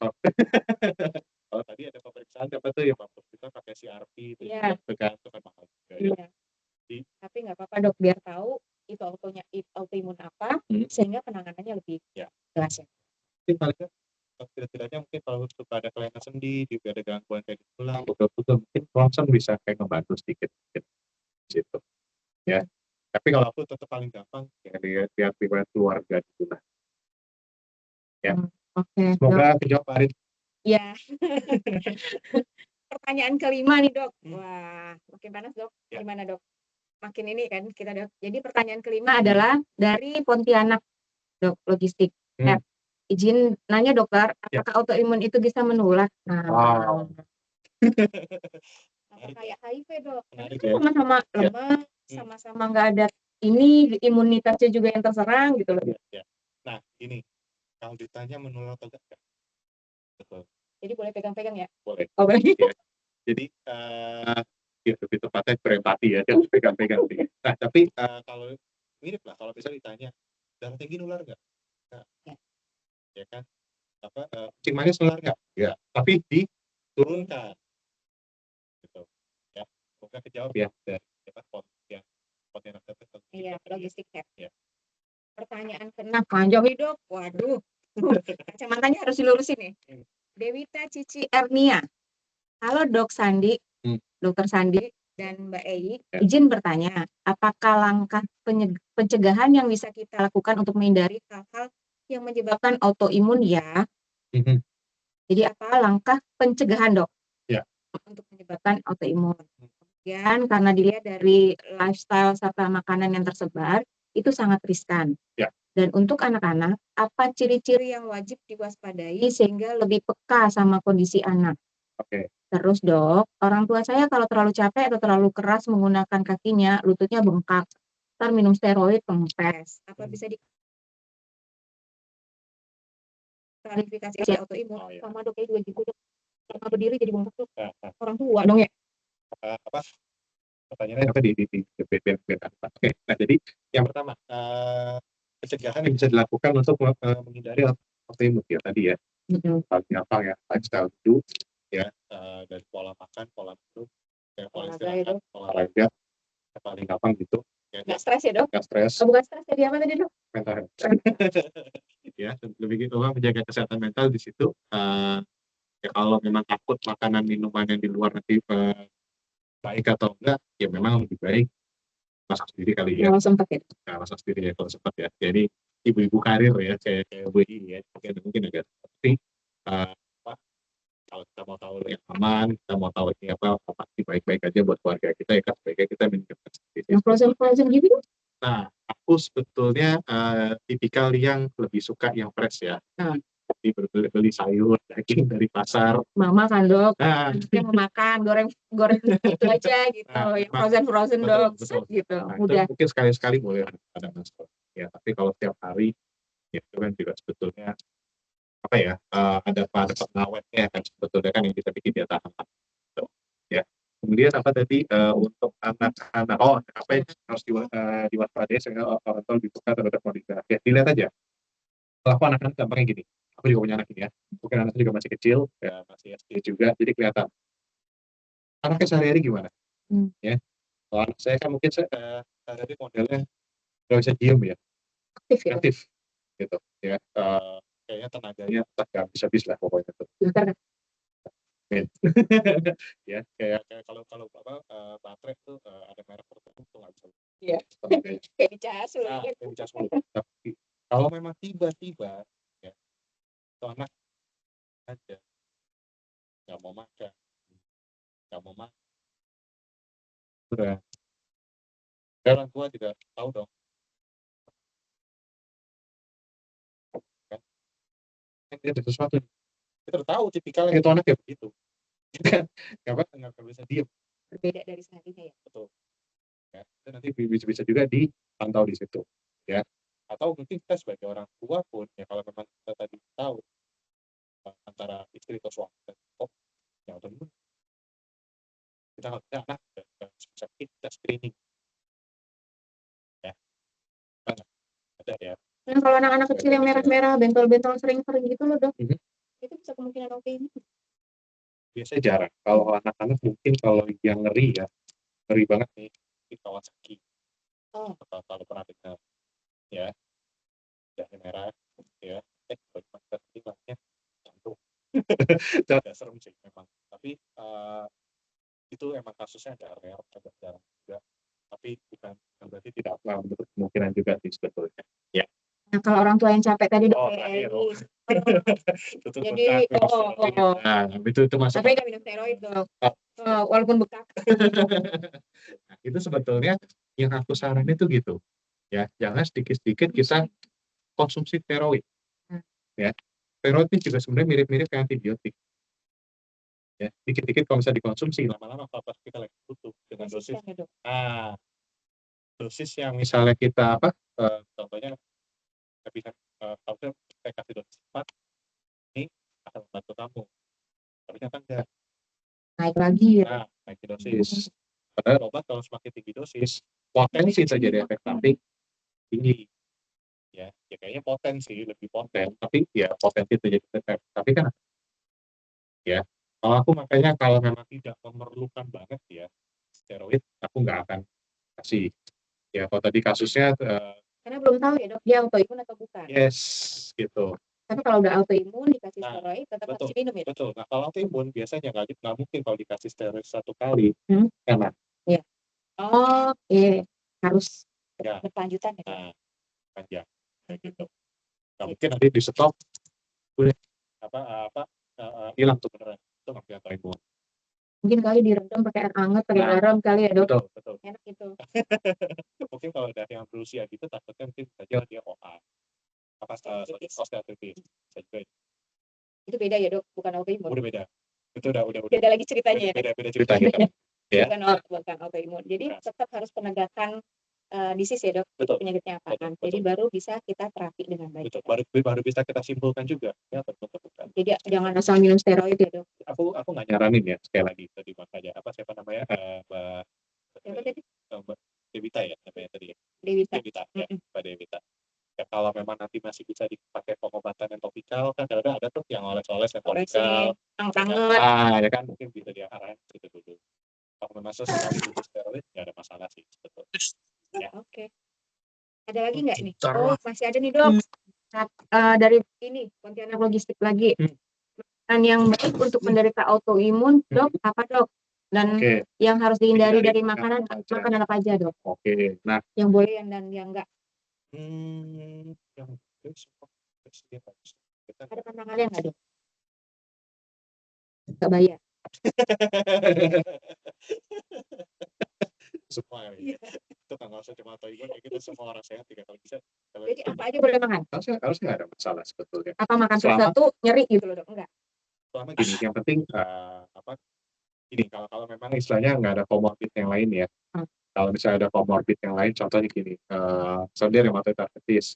Kalau tadi ada pemeriksaan apa tuh ya Pak, kita pakai CRP itu Iya. kan itu kan mahal juga ya. Iya. Tapi nggak apa-apa dok, biar tahu itu autoimun apa, sehingga penanganannya lebih jelas ya. Mungkin paling tidak-tidaknya mungkin kalau suka ada kelainan sendi, juga ada gangguan kayak di tulang, pegel-pegel, mungkin ronsen bisa kayak ngebantu sedikit gitu ya. Tapi kalau aku tetap paling gampang ya lihat riwayat keluarga gitu lah. Ya. Oke. Semoga kejawab Pak Arin. Ya. Pertanyaan kelima nih dok. Wah, makin panas dok. Gimana dok? Makin ini kan kita dok. Jadi pertanyaan kelima adalah dari Pontianak dok, logistik. Izin nanya dokter, apakah autoimun itu bisa menular? Nah, apa kayak HIV dok? Karena kan sama-sama lemah, sama-sama nggak ada ini imunitasnya juga yang terserang gitu loh. Nah ini kalau ditanya menular atau enggak, betul. Jadi boleh pegang-pegang ya? Boleh. Oh, boleh. Ya. Jadi lebih tepatnya berempati ya, jangan pegang-pegang. Nah tapi kalau mirip lah, kalau bisa ditanya darah tinggi nular nggak? Ya kan? Apa kencing manis nular nggak? Ya. Tapi diturunkan. Gitu. Ya. Semoga kejawab ya dari yang Pontianak. Iya, logistik ya. Ya. Pertanyaan kena panjang nih dok. Waduh. Kacamatanya harus dilurusin nih. Dewita Cici Ernia. Halo Dok Sandi, Dokter Sandi dan Mbak Ei, izin bertanya, apakah langkah pencegahan yang bisa kita lakukan untuk menghindari hal-hal yang menyebabkan autoimun ya? Jadi apa langkah pencegahan dok? Ya. Untuk menyebabkan autoimun. Kemudian karena dilihat dari lifestyle serta makanan yang tersebar, itu sangat riskan. Ya. Dan untuk anak-anak, apa ciri-ciri yang wajib diwaspadai sehingga lebih peka sama kondisi anak? Oke. Terus dok, orang tua saya kalau terlalu capek atau terlalu keras menggunakan kakinya, lututnya bengkak, ntar minum steroid kempes. Apa bisa diklarifikasi autoimun? Sama dok, juga gitu dok. Sama berdiri jadi bengkak tuh. Orang tua dong ya? Apa? Pertanyaannya apa di Oke. Nah jadi yang pertama pencegahan yang bisa dilakukan untuk menghindari autoimun ya tadi ya. Paling gampang ya lifestyle hidup ya, dari pola makan, pola minum, pola istirahat, olahraga, paling gampang gitu. Nggak stres ya dok? Nggak stres. Oh, bukan stres, jadi apa tadi dok? Mental health. Ya, lebih gitu menjaga kesehatan mental di situ. Ya kalau memang takut makanan minuman yang di luar nanti baik atau enggak, ya memang lebih baik masak sendiri kali ya. Kalau sempat ya. Nah, masak sendiri ya kalau sempat ya. Jadi ibu-ibu karir ya, kayak Bu ini ya, mungkin agak tapi kalau kita mau tahu yang aman, kita mau tahu ini apa pasti baik-baik aja buat keluarga kita ya kan, sebaiknya kita minum sendiri. Yang frozen gitu? Nah, aku sebetulnya tipikal yang lebih suka yang fresh ya. Jadi beli sayur, daging dari pasar. Mama kan dok, yang mau makan goreng itu aja gitu, yang frozen dok, gitu. Nah, udah. Mungkin sekali-sekali boleh ada masker. Ya, tapi kalau tiap hari ya itu kan juga sebetulnya apa ya ada pengawetnya kan sebetulnya kan yang kita bikin dia tahan gitu, ya. Kemudian apa tadi untuk anak-anak apa yang harus diwaspadai sehingga orang tua lebih peka terhadap kondisi ya dilihat aja. Kalau aku anak-anak gampangnya gini, aku juga punya anak ini ya, mungkin anaknya juga masih kecil ya, masih SD juga, jadi kelihatan anaknya sehari-hari gimana ya. Kalau anak saya kan mungkin sehari-hari modelnya nggak bisa diem ya, aktif gitu ya, kayaknya tenaganya nggak habis-habis lah pokoknya tuh. Ya kayak kalau baterai tuh ada merek tertentu tuh nggak bisa. Iya. Kayak dicas mulu. Tapi kalau memang tiba-tiba ya itu anak aja nggak mau makan, udah orang tua tidak tahu dong kan ada sesuatu. Kita udah tahu tipikalnya itu anak kayak begitu kan, nggak bisa diem berbeda dari seharinya ya. Betul. Ya, itu nanti bisa juga dipantau di situ, ya. Atau mungkin kita sebagai orang tua pun, ya kalau memang kita tadi tahu antara istri atau suami ya autoimun, kita anak bisa kita screening, ya. Kan ada ya. Nah, kalau anak-anak kecil yang merah-merah, bentol-bentol sering-sering gitu loh dok, itu bisa kemungkinan autoimun. Biasanya jarang. Kalau anak-anak mungkin kalau yang ngeri ya, ngeri banget nih di Kawasaki. Kalau pernah dengar, ya, darah merah, ya, hilangnya jantung. Itu agak serem sih memang. Tapi itu emang kasusnya agak rare, agak jarang juga. Tapi bukan berarti tidak menutup kemungkinan juga sih sebetulnya. Ya. Nah, kalau orang tua yang capek tadi dok, Terakhir. jadi Nah, itu masuk. tapi nggak minum steroid dok, walaupun bekak. Nah, itu sebetulnya yang aku saranin itu gitu, ya, jangan sedikit-sedikit kita konsumsi steroid, ya. Steroid ini juga sebenarnya mirip-mirip kayak antibiotik, ya. Dikit-dikit kalau bisa dikonsumsi, lama-lama kalau kita lagi butuh dengan dosis, dosis yang misalnya kita contohnya kita bisa kalau saya kasih dosis 4, ini akan membantu kamu, tapi ternyata enggak. Naik lagi ya. Nah, naik dosis. Padahal obat kalau semakin tinggi dosis, potensi terjadi efek samping tinggi. Ya kayaknya lebih poten, tapi ya potensi terjadi efek. Tapi kan, ya, kalau aku makanya kalau memang tidak memerlukan banget ya steroid, aku nggak akan kasih. Ya kalau tadi kasusnya, karena belum tahu ya dok, dia autoimun atau bukan. yes, gitu. Tapi kalau udah autoimun dikasih steroid tetap harus minum ya. Betul. Nah kalau autoimun biasanya nggak mungkin kalau dikasih steroid 1 kali enak. Iya. Harus berkelanjutan ya. Nah, panjang kayak gitu. Nggak mungkin nanti di stop udah hilang tuh beneran, itu nggak bisa autoimun. Mungkin kali direndam pakai air hangat, pakai garam kali ya dok. Betul. Enak gitu. Mungkin kalau ada yang berusia gitu takutnya mungkin saja dia OA, osteoartritis bisa juga. Itu beda ya dok, bukan autoimun. Udah beda. Itu udah beda lagi ceritanya. Beda ceritanya. Ya. Bukan autoimun. Jadi tetap harus penegakan disease ya dok, betul. Penyakitnya apa kan. Jadi baru bisa kita terapi dengan baik. Betul. Baru bisa kita simpulkan juga ya betul. Jadi jangan asal minum steroid ya dok. Aku nggak nyaranin ya, sekali lagi tadi makanya siapa namanya Mbak Devita ya namanya tadi. Devita ya, Mbak Devita. Ya kalau memang nanti masih bisa dipakai pengobatan yang topikal kan kadang ada tuh yang oles-oles yang topikal. Ya kan mungkin bisa diarahkan gitu dulu. Kalau memang sesekali butuh steroid nggak ada masalah sih betul. Ya. Oke. Ada lagi nggak nih? Oh masih ada nih dok. Dari ini Pontianak Logistik lagi. Dan yang baik untuk penderita autoimun dok apa dok? Dan yang harus dihindari dari makanan apa aja dok? Oke. Nah, yang boleh dan yang enggak. Yang ada pantangannya nggak dok? Nggak bayar. Semua ya. Itu kan nggak usah cuma autoimun ya, kita semua orang sehat juga kalau bisa. Jadi apa aja boleh makan? Harusnya nggak ada masalah sebetulnya. Apa makan sesuatu nyeri gitu loh dok? Enggak. Selama gini, yang penting gini kalau memang istilahnya nggak ada komorbid yang lain ya. Kalau misalnya ada komorbid yang lain, contohnya gini, dia rheumatoid arthritis,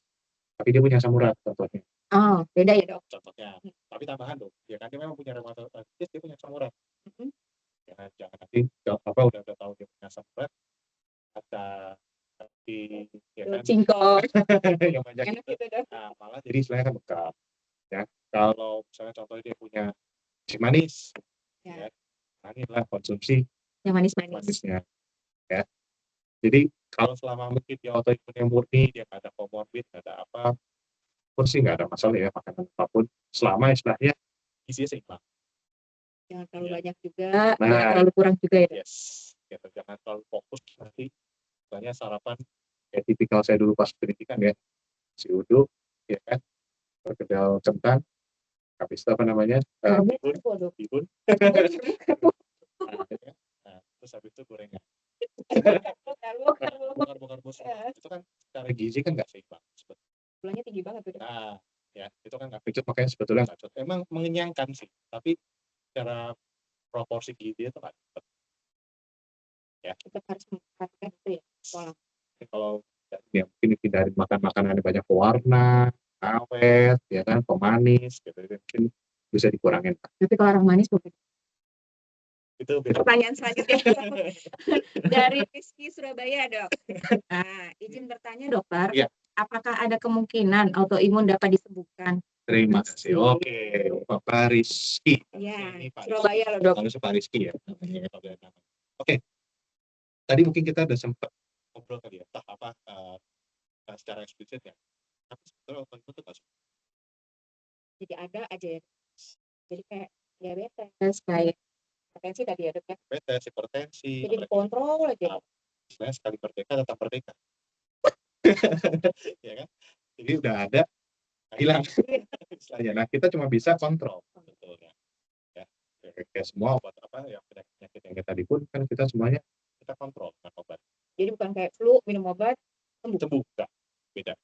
tapi dia punya asam urat contohnya. Oh, beda ya dok. Contohnya, tapi tambahan dong, ya kan dia memang punya rheumatoid arthritis, dia punya asam urat. Jangan nanti udah tahu dia punya asam urat, tapi ya kan cingkong yang banyak gitu. Nah, malah jadi istilahnya kan bekal. Ya, kalau misalnya contohnya dia punya manis, ya, inilah konsumsi yang manisnya. Ya. Jadi kalau selama mungkin dia autoimunnya murni, dia nggak ada komorbid, nggak ada apa, pun sih nggak ada masalah ya makanan apapun, selama istilahnya gizinya seimbang. Jangan terlalu banyak juga, jangan terlalu kurang juga ya. Yes, ya, jangan terlalu fokus nanti, misalnya sarapan kayak tipikal saya dulu pas pendidikan ya, si uduk, ya kan, perkedel kentang, habis itu apa namanya, bihun, terus habis itu gorengan. Bongkar itu kan secara gizi kan nggak seimbang sebetulnya. Gulanya tinggi banget tuh. Nah, ya itu kan nggak cocok, makanya sebetulnya nggak cocok. Emang mengenyangkan sih, tapi secara proporsi gizi itu nggak cocok. Ya. Tetap harus memperhatikan itu ya, pola. Kalau ya mungkin hindari makan makanan yang banyak pewarna, awet, ya kan, pemanis, gitu, mungkin bisa dikurangin. Tapi kalau orang manis bukan. Itu beda. Pertanyaan selanjutnya dari Rizky Surabaya, Dok. Nah, izin bertanya, Dokter. Ya. Apakah ada kemungkinan autoimun dapat disembuhkan? Terima kasih. Oke, Bapak Rizky. Ya, Ini Pak Surabaya Rizky. loh, Dok. Lalu Pak Rizky ya. namanya, kalau ada nama. Oke, tadi mungkin kita udah sempat ngobrol kali ya, entah apa secara eksplisit ya. Tapi sebetulnya autoimun itu nggak semua. Jadi ada aja ya. Jadi kayak diabetes, kayak hipertensi tadi ya, Dok ya. Diabetes, hipertensi, Jadi dikontrol aja. Sebenarnya sekali merdeka tetap merdeka. Ya kan? Jadi udah ada, hilang. Istilahnya. Nah, kita cuma bisa kontrol sebetulnya. Ya. Kayak semua obat apa yang penyakit yang kita pun kan kita semuanya kita kontrol dengan obat. Jadi bukan kayak flu minum obat sembuh. Sembuh enggak, beda.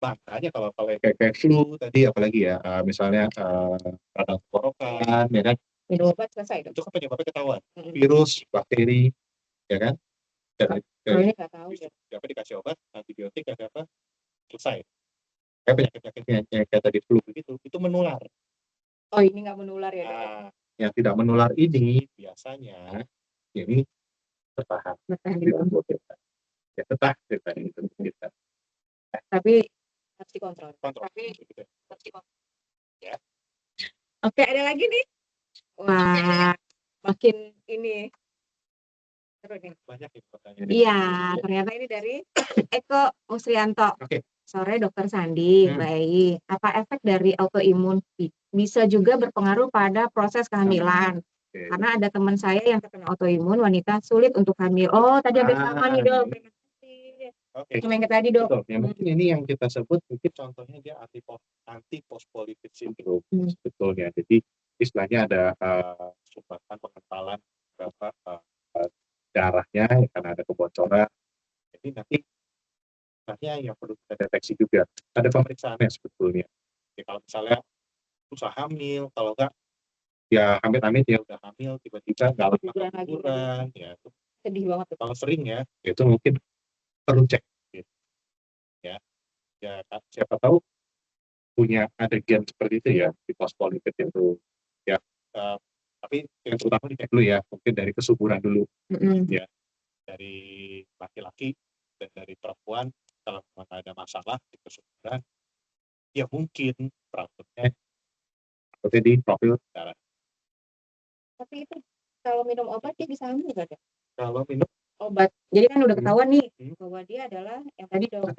Makanya kalau kayak flu tadi apalagi ya, misalnya radang tenggorokan, ya kan, Minum obat selesai, Dok. itu kan penyebabnya ketahuan. Virus, bakteri, ya kan. Dan Kalau ini nggak tahu ya. apa dikasih obat antibiotik ada apa selesai. Kayak penyakit-penyakit yang kayak tadi flu begitu, itu menular. Oh, ini nggak menular ya, Dok. Nah, yang tidak menular ini biasanya ini bertahan Bertahan di di dalam tubuh kita. Ya tetap di tubuh kita. tapi harus dikontrol. Kontrol. Tapi Gitu. harus dikontrol. Ya. Oke, ada lagi nih. Wah, makin ini seru nih. Banyak ya pertanyaan. Iya, ternyata ini dari Eko Musrianto. Oke. Sore Dokter Sandi, baik. Apa efek dari autoimun bisa juga berpengaruh pada proses kehamilan? Oke. Karena ada teman saya yang terkena autoimun, wanita sulit untuk hamil. Oh, tadi hampir sama nih, Dok. Terima kasih. Oke. Sama yang tadi, Dok. Betul. Ya, mungkin ini yang kita sebut mungkin contohnya dia anti-phospholipid syndrome sebetulnya. Jadi istilahnya ada sumbatan pengentalan berapa darahnya karena ada kebocoran. Jadi nanti yang perlu kita deteksi juga ada pemeriksaannya sebetulnya. Ya, kalau misalnya usaha hamil, kalau enggak ya amit-amit ya udah hamil tiba-tiba nggak lama keguguran, ya itu Sedih banget. kalau sering ya itu mungkin perlu cek. Gitu. Ya siapa tahu punya adegan seperti itu ya di phospholipid itu ya, tapi yang terutama dicek dulu ya, mungkin dari kesuburan dulu ya, dari laki-laki dan dari perempuan. Kalau memang ada masalah di kesuburan ya mungkin problemnya seperti di profil darah. Tapi itu kalau minum obat dia bisa hamil nggak, Dok? Kalau minum obat, jadi kan udah ketahuan nih bahwa dia adalah yang tadi, Dok,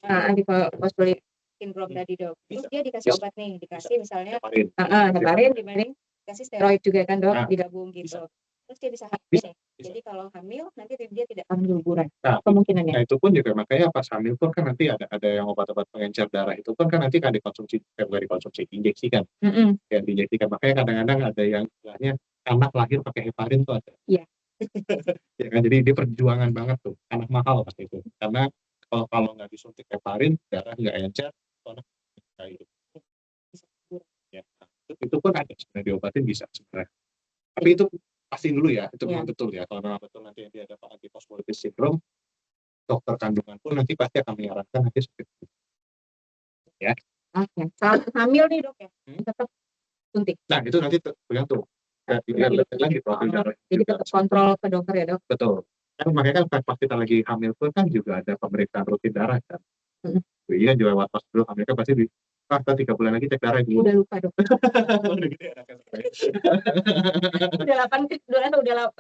antiphospholipid syndrome tadi, Dok. Terus dia dikasih obat nih, dikasih misalnya heparin dibanding kasih steroid juga kan, Dok, digabung gitu. Terus dia bisa hamil nih. Jadi kalau hamil nanti dia tidak akan guguran. Kemungkinannya. Nah, itu pun juga makanya pas hamil pun kan nanti ada yang obat-obat pengencer darah itu kan nanti kan dikonsumsi, diinjeksikan. Ya, diinjeksikan. Makanya kadang-kadang ada yang istilahnya anak lahir pakai heparin tuh ada. Iya. Ya kan, jadi dia perjuangan banget tuh, anak mahal pasti itu. Karena kalau nggak disuntik heparin, darah nggak encer, anak nggak hidup. Ya, itu pun ada sebenarnya diobatin bisa sebenarnya. Tapi itu pasti dulu ya, itu memang betul ya. Kalau memang betul nanti dia ada antiphospholipid syndrome, dokter kandungan pun nanti pasti akan menyarankan nanti seperti itu. Ya. Oke. Kalau hamil nih, Dok ya, tetap suntik. Nah, itu nanti tergantung. Lagi profil darah. Jadi tetap kontrol ke dokter ya, Dok. Betul. Kan makanya kan pas kita lagi hamil pun kan juga ada pemeriksaan rutin darah kan. Iya juga pas dulu hamil kan pasti 3 bulan lagi cek darah dulu. Udah lupa, Dok. Udah gede anaknya.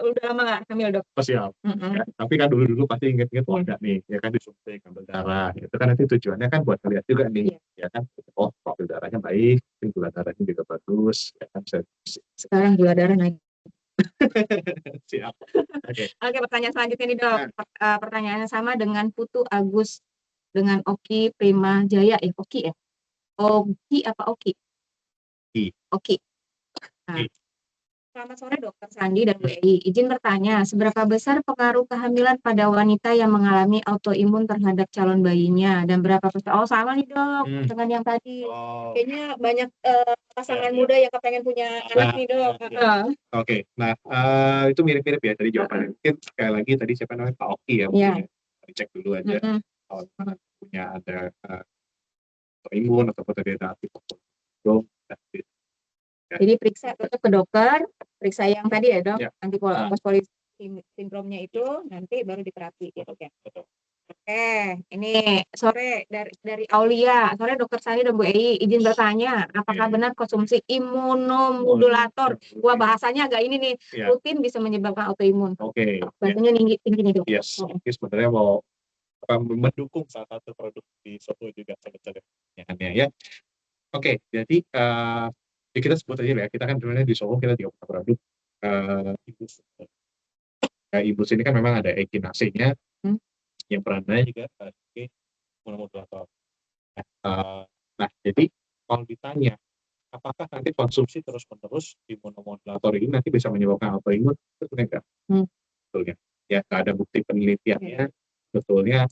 udah lama nggak hamil, Dok? Oh, siap. Ya, tapi kan dulu pasti inget-inget ada nih, ya kan disuntik ambil darah. Itu kan nanti tujuannya kan buat lihat juga nih, ya kan. Oh, profil darahnya baik, gula darahnya juga bagus, ya kan. Sekarang gula darah naik. Siap. Oke, pertanyaan selanjutnya nih, Dok. Pertanyaannya sama dengan Putu Agus dengan Oki Prima Jaya. Oki ya? Oki apa Oki? Oki. Oki. Nah, Selamat sore Dokter Sandi dan Bu Ei. Izin bertanya, seberapa besar pengaruh kehamilan pada wanita yang mengalami autoimun terhadap calon bayinya dan berapa persen? Oh sama nih Dok dengan yang tadi. Oh, Kayaknya banyak pasangan Ya. muda yang kepengen punya anak nih Dok. Oke. Nah, itu mirip-mirip ya tadi jawabannya. Mungkin sekali lagi tadi siapa namanya Pak Oki ya, Iya. mungkin ya. Dicek dulu aja Mm-mm. kalau memang punya ada autoimun ataupun tadi ada antibiotik. Jadi periksa tetap ke dokter, periksa yang tadi ya Dok, Ya. antiphospholipid sindromnya itu nanti baru diterapi gitu ya. Betul. Oke, ini sore dari Aulia. Sore Dokter Sani dan Bu Ei, izin bertanya, apakah Iya. benar konsumsi imunomodulator? Wah, bahasanya agak ini nih, Iya. rutin bisa menyebabkan autoimun. Oke. Bahasanya tinggi nih Dok. Yes. Ini sebenarnya mau mendukung salah satu produk di Sopo juga sebetulnya ya. Oke, jadi ya kita sebut aja ya, kita kan sebenarnya di Sopo kita juga punya produk Ibus. Nah, Ibus ini kan memang ada ekinase-nya, yang perannya juga sebagai imunomodulator. Nah, jadi kalau ditanya apakah nanti konsumsi terus-menerus imunomodulator ini nanti bisa menyebabkan autoimun? Sebetulnya enggak. Sebetulnya ya nggak ada bukti penelitiannya sebetulnya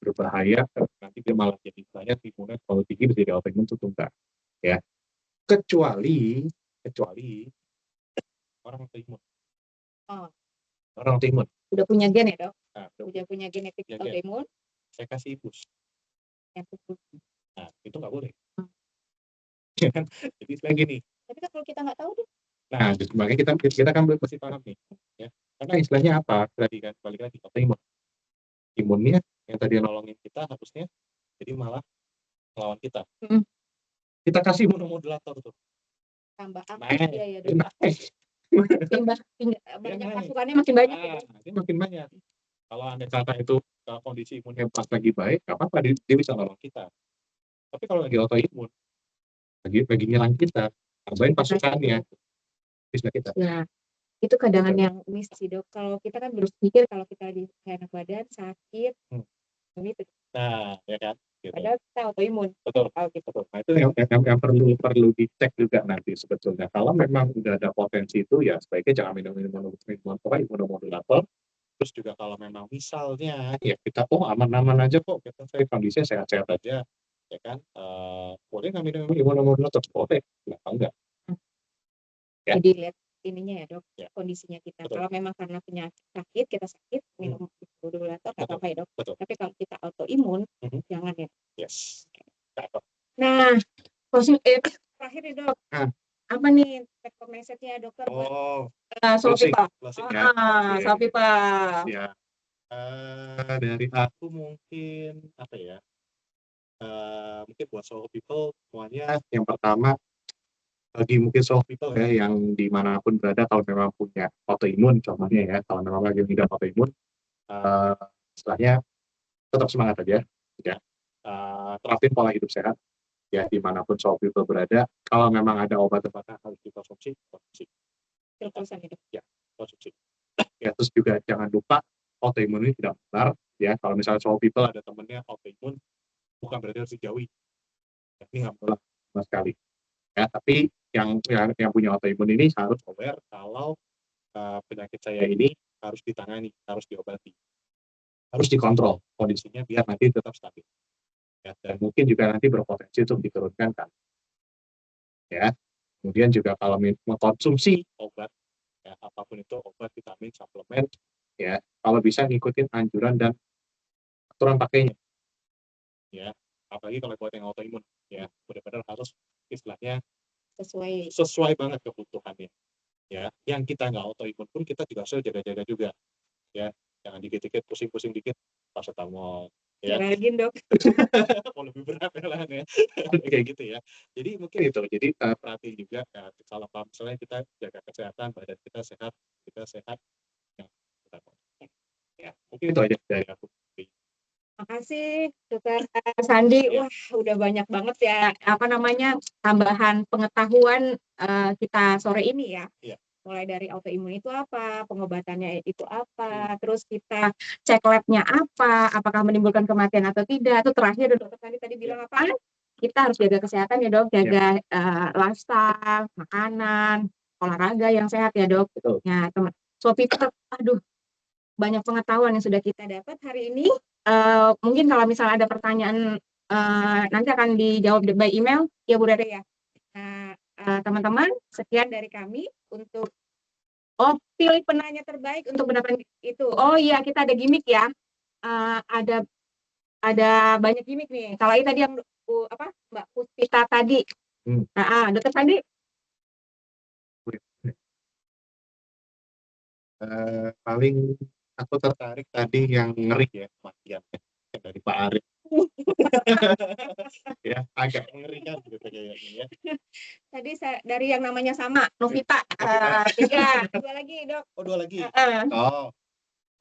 berbahaya nanti dia malah jadi banyak imunnya kalau tinggi bisa jadi autoimun itu enggak ya, kecuali orang autoimun. Orang autoimun Udah punya gen ya Dok? nah, Udah punya genetik Ya, gen. autoimun? saya kasih Ibus, Yang khusus. nah itu nggak boleh. Ya kan? Jadi sebenarnya gini, Tapi kan kalau kita nggak tahu Dok, nah makanya kita kan mesti paham nih ya, karena istilahnya apa tadi kan balik lagi autoimun, imunnya yang tadi nolongin kita harusnya jadi malah melawan kita. Kita kasih imunomodulator tuh tambah apa naik, dia ya Dok? naik. Banyak pasukannya makin banyak ya Dok? Ini makin banyak. Kalau anda kata itu kondisi imunnya pas lagi baik, nggak apa-apa dia bisa nolong kita. Tapi kalau lagi autoimun, lagi nyerang kita, tambahin pasukannya, bisa kita. Ya, itu kadang yang miss sih Dok. Kalau kita kan berpikir kalau kita di enak badan sakit, gitu. Nah, ya kan. Gitu. Padahal kita autoimun. Betul. Nah, itu yang perlu dicek juga nanti sebetulnya. Kalau memang udah ada potensi itu, ya sebaiknya jangan minum imunomodulator. Terus juga kalau memang misalnya ya kita aman-aman aja kok, kita kondisinya sehat-sehat aja, ya kan, boleh nggak minum imunomodulator? Boleh, kenapa enggak? Ya. Jadi lihat ininya ya Dok, Ya. kondisinya kita. Betul. Kalau memang karena penyakit sakit, kita sakit, minum imunomodulator nggak apa-apa ya Dok. Betul. Tapi kalau kita autoimun, jangan ya. Yes. Nah, terakhir nih Dok, apa nih take message-nya dokter buat closing people? ya. So people. Ya. Dari aku mungkin apa ya? Mungkin buat so people semuanya yang pertama bagi mungkin so people ya yang dimanapun berada kalau memang punya autoimun contohnya ya, kalau memang lagi mengidap autoimun, istilahnya tetap semangat aja ya. Terapin pola hidup sehat ya dimanapun so people berada. Kalau memang ada obat-obatan harus dikonsumsi, ya konsumsi. Ya terus juga jangan lupa autoimun ini tidak benar ya. Kalau misalnya so people ada temennya autoimun, bukan berarti harus dijauhi. Ini nggak boleh sama sekali. Ya, tapi yang punya autoimun ini harus aware kalau penyakit saya ini harus ditangani, harus diobati, harus dikontrol kondisinya biar nanti tetap stabil. Ya, dan mungkin juga nanti berpotensi untuk diturunkan kan. Ya, kemudian juga kalau mengkonsumsi obat, ya, apapun itu obat, vitamin, suplemen, ya, kalau bisa ngikutin anjuran dan aturan pakainya. Ya, apalagi kalau buat yang autoimun, ya, benar-benar harus istilahnya sesuai banget kebutuhannya. Ya, yang kita nggak autoimun pun kita juga harus jaga-jaga juga. Ya, jangan dikit-dikit pusing-pusing dikit paracetamol. Ya. Lagi Dok. Oh, lebih berat ya. Kayak gitu ya. Jadi mungkin itu. Jadi perhatiin juga kalau misalnya kita jaga kesehatan, badan kita sehat. Ya, mungkin itu aja dari aku. Makasih Dokter Sandi. Wah, udah banyak banget ya tambahan pengetahuan kita sore ini ya. Mulai dari autoimun itu apa, pengobatannya itu apa, terus kita cek labnya apa, apakah menimbulkan kematian atau tidak. Itu terakhir Dokter Sandi tadi bilang apa? Kita harus jaga kesehatan ya Dok, jaga lifestyle, makanan, olahraga yang sehat ya dok. Betul. Ya teman, so people, aduh banyak pengetahuan yang sudah kita dapat hari ini. Mungkin kalau misalnya ada pertanyaan nanti akan dijawab by email ya Bu Rere ya. Nah, teman-teman, sekian dari kami untuk pilih penanya terbaik untuk mendapatkan itu. Oh iya, kita ada gimmick ya. Ada banyak gimmick nih. Kalau ini tadi yang Mbak Puspita tadi. Dokter Sandi. Paling aku tertarik tadi yang ngeri ya kematian dari Pak Arif. Ya, agak mengerikan gitu kayaknya ya. Tadi dari yang namanya sama, Novita. Dua lagi, Dok. Oh, 2 lagi. Oh,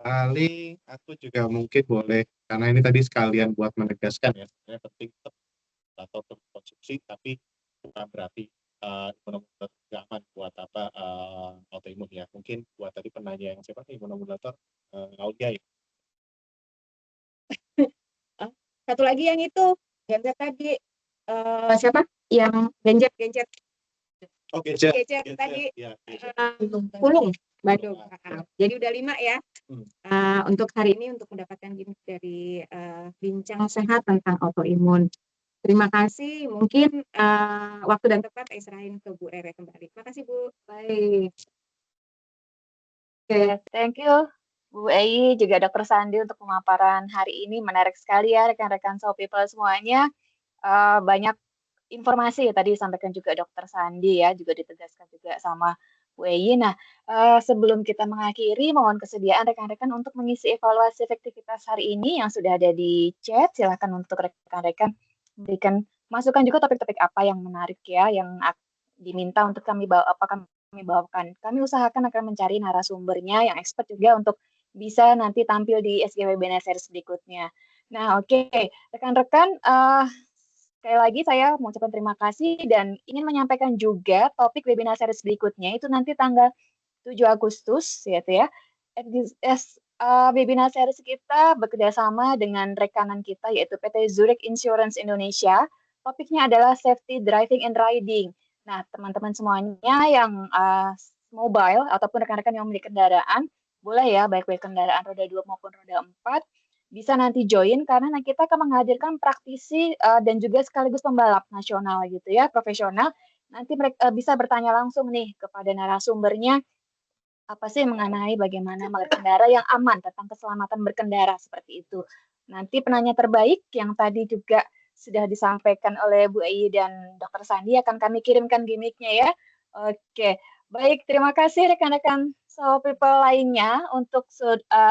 paling aku juga mungkin boleh, karena ini tadi sekalian buat menegaskan ya, sebenarnya penting tetap atau konsumsi, tapi bukan berarti imunomodulator nggak aman buat autoimun ya. Mungkin buat tadi penanya yang siapa imunomodulator Aulia ya. Satu lagi yang itu, yang tadi siapa? Yang genjet. Oh, gadget tadi. Ya, Pulung, Bandung. Jadi udah 5 ya. Untuk hari ini untuk mendapatkan gimmick dari bincang sehat tentang autoimun. Terima kasih. Mungkin waktu dan tempat saya serahin ke Bu Rere kembali. Terima kasih Bu. Baik. Oke, thank you Bu Ei juga Dr. Sandi untuk pemaparan hari ini. Menarik sekali ya rekan-rekan So People semuanya. Banyak informasi ya tadi disampaikan juga Dr. Sandi ya, juga ditegaskan juga sama Bu Ei. Nah, sebelum kita mengakhiri, mohon kesediaan rekan-rekan untuk mengisi evaluasi efektivitas hari ini yang sudah ada di chat. Silakan untuk rekan-rekan berikan masukan juga topik-topik apa yang menarik ya, yang diminta untuk kami bawakan. Kami usahakan akan mencari narasumbernya yang expert juga untuk bisa nanti tampil di SG Webinar Series berikutnya. Nah, oke. Rekan-rekan, sekali lagi saya mengucapkan terima kasih dan ingin menyampaikan juga topik webinar series berikutnya itu nanti tanggal 7 Agustus ya. Webinar series kita bekerjasama dengan rekanan kita yaitu PT Zurich Insurance Indonesia. Topiknya adalah safety driving and riding. Nah, teman-teman semuanya yang mobile ataupun rekan-rekan yang memiliki kendaraan, boleh ya baik kendaraan roda 2 maupun roda 4 bisa nanti join karena kita akan menghadirkan praktisi dan juga sekaligus pembalap nasional gitu ya, profesional. Nanti mereka bisa bertanya langsung nih kepada narasumbernya apa sih mengenai bagaimana berkendara yang aman tentang keselamatan berkendara seperti itu. Nanti penanya terbaik yang tadi juga sudah disampaikan oleh Bu Ei dan Dr. Sandi akan kami kirimkan gimmicknya ya. Oke, baik terima kasih rekan-rekan So People lainnya untuk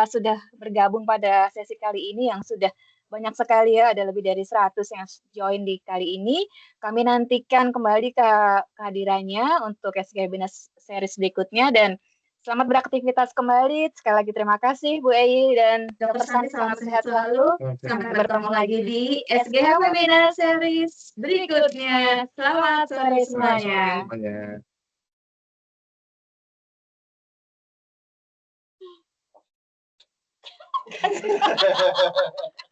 sudah bergabung pada sesi kali ini yang sudah banyak sekali ya, ada lebih dari 100 yang join di kali ini. Kami nantikan kembali kehadirannya untuk SG Webinar Series berikutnya dan selamat beraktivitas kembali. Sekali lagi terima kasih Bu Ei dan Dr. Sandi. Selamat sehat selalu. Sampai bertemu lagi di SG Webinar Series berikutnya. Selamat sore semuanya.